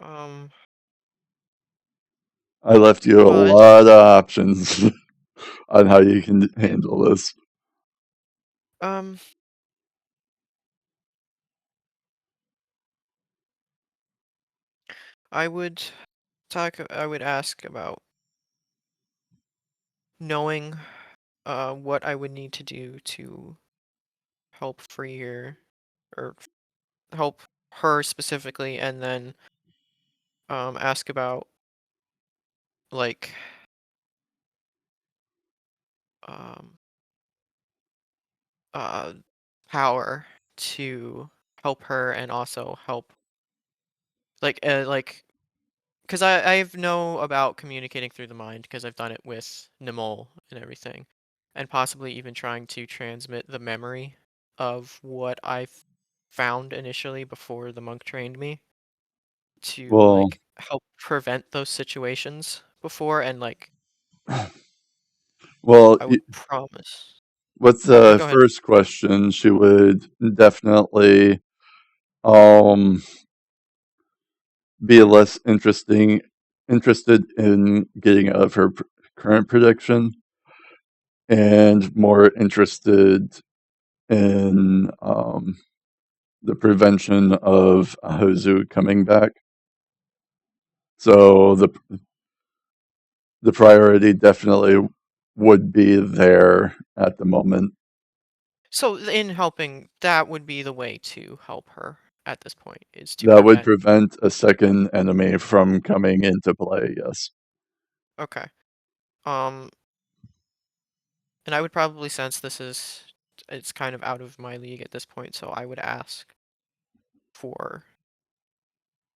um I left you a well lot of options on how you can yeah, handle this. um I would I would ask about knowing what I would need to do to help free her or help her specifically, and then ask about like um uh power to help her and also help like because I've know about communicating through the mind because I've done it with Nimol and everything, and possibly even trying to transmit the memory of what I found initially before the monk trained me to Well, like help prevent those situations before, and like well, I would promise. with Yeah, the go ahead. first question, she would definitely um be less interested in getting out of her current prediction and more interested in the prevention of Hozu coming back. So the priority definitely would be there at the moment. So in helping, that would be the way to help her at this point, is to That would prevent. prevent a second enemy from coming into play, yes. Okay. Um, and I would probably sense it's kind of out of my league at this point, so I would ask for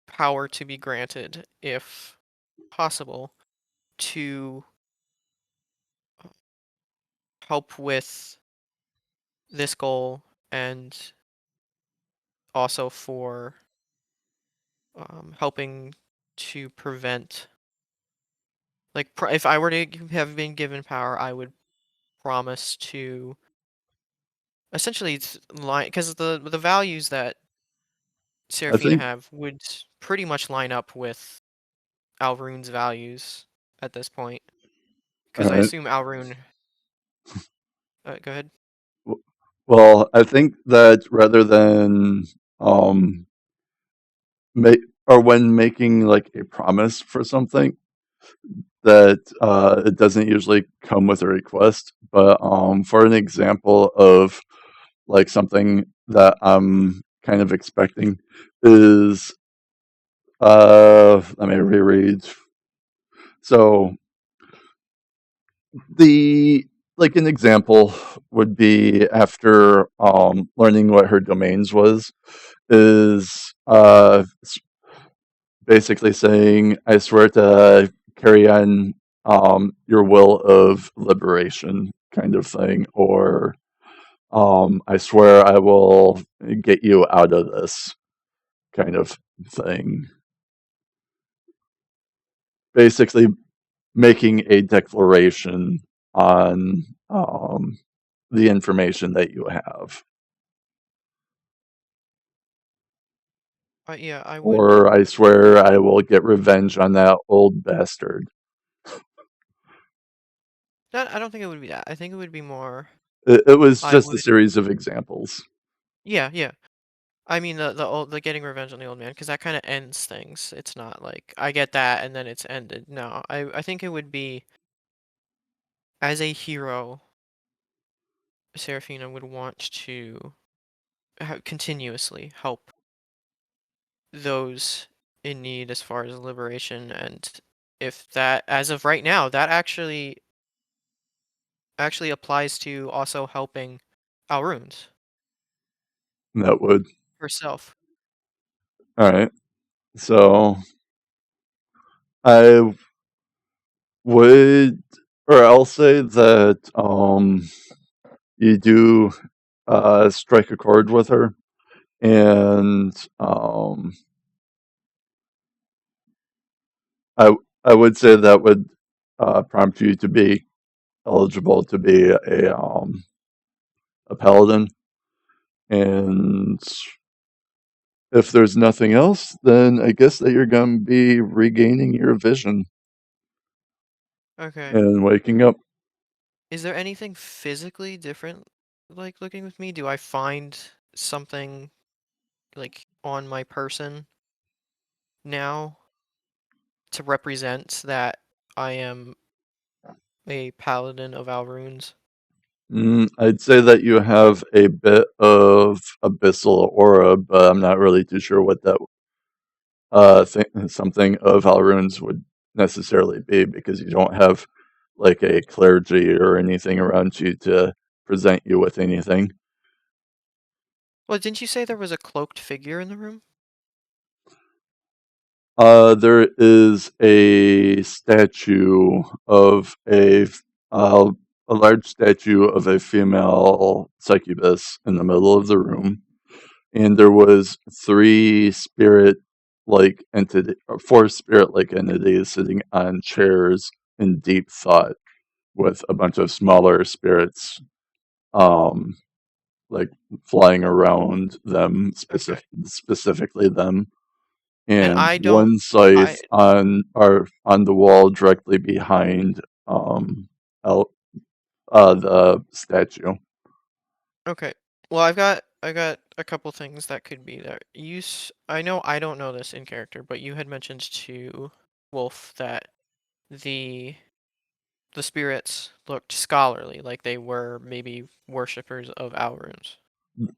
power to be granted, if possible, to help with this goal, and also for helping to prevent, like, if I were to have been given power, I would promise to essentially line, because the values that I Serafina think, have would pretty much line up with Alrune's values at this point. Because I alright. assume Alrune. Go ahead. Well, I think that rather than um, make or when making like a promise for something, that it doesn't usually come with a request. But for an example of like something that I'm kind of expecting is let me reread. So the like an example would be after learning what her domains was is basically saying I swear to carry on your will of liberation kind of thing, or I swear I will get you out of this kind of thing. Basically, making a declaration on the information that you have. Yeah, I would. Or I swear I will get revenge on that old bastard. I don't think it would be that. I think it would be more. It was I just a would. series of examples. Yeah, yeah. I mean the getting revenge on the old man, because that kind of ends things. It's not like I get that and then it's ended. No, I think it would be, as a hero, Serafina would want to continuously help those in need as far as liberation, and if that, as of right now, that actually applies to also helping Alrunes That would. herself. All right. So I would, or I'll say that you do strike a chord with her, and I I would say that would prompt you to be eligible to be a paladin, and if there's nothing else, then I guess that you're going to be regaining your vision Okay. and waking up. Is there anything physically different, like, looking with me? Do I find something, like, on my person now to represent that I am a paladin of Alrunes? I'd say that you have a bit of abyssal aura, but I'm not really too sure what that something of Alrune's would necessarily be because you don't have like a clergy or anything around you to present you with anything. Well, didn't you say there was a cloaked figure in the room? There is a statue of uh, a large statue of a female succubus in the middle of the room, and there was three spirit like entity, or four spirit like entities sitting on chairs in deep thought, with a bunch of smaller spirits, um, like flying around them, Okay. specifically them. and I don't. one scythe I on the wall directly behind El, the statue. Okay. Well, I got a couple things that could be there. I know I don't know this in character, but you had mentioned to Wolf that the the spirits looked scholarly, like they were maybe worshippers of Alrunes.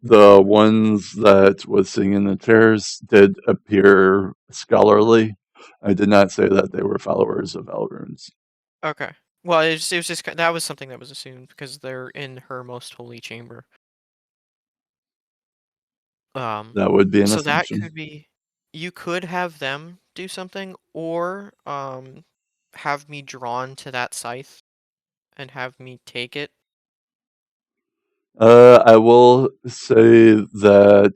The ones that was sitting in the chairs did appear scholarly. I did not say that they were followers of Elrunes. Okay. Well, it was just that was something that was assumed because they're in her most holy chamber. That would be an So that assumption. could be. You could have them do something, or have me drawn to that scythe and have me take it. I will say that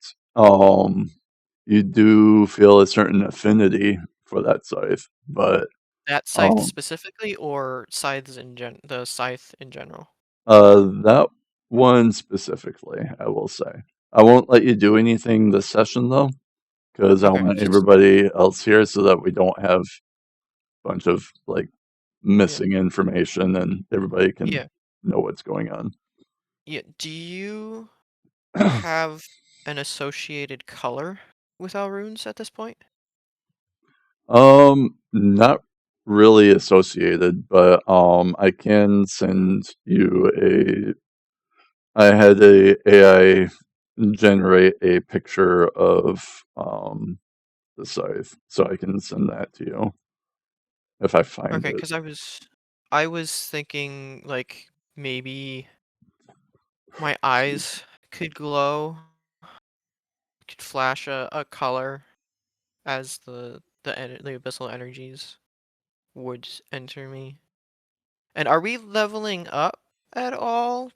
you do feel a certain affinity for that scythe, but That scythe um, specifically, or the scythe in general. that one specifically, I will say. I won't let you do anything this session though, because I Okay, want just everybody else here so that we don't have a bunch of like yeah, missing information and everybody can yeah, know what's going on. yeah. Do you have an associated color with runes at this point? Not really associated, but I can send you a. I had a AI generate a picture of the scythe, so I can send that to you if I find Okay, it. because I was thinking like maybe my eyes could glow, could flash a color as the abyssal energies would enter me. And are we leveling up at all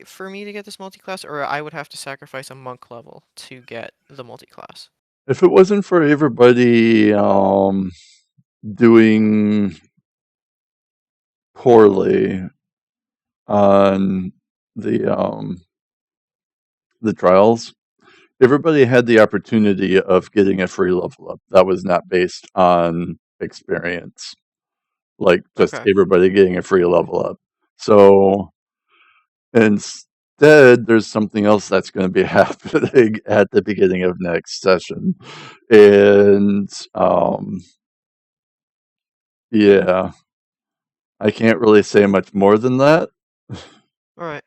for me to get this multi-class, or I would have to sacrifice a monk level to get the multi-class? If it wasn't for everybody doing poorly on the the trials, everybody had the opportunity of getting a free level up. That was not based on experience, like just Okay. everybody getting a free level up. So instead, there's something else that's going to be happening at the beginning of next session, and yeah, I can't really say much more than that. All right.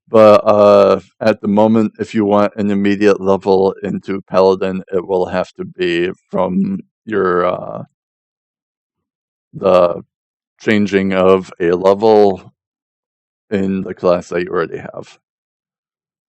But at the moment, if you want an immediate level into Paladin, it will have to be from your the changing of a level in the class that you already have.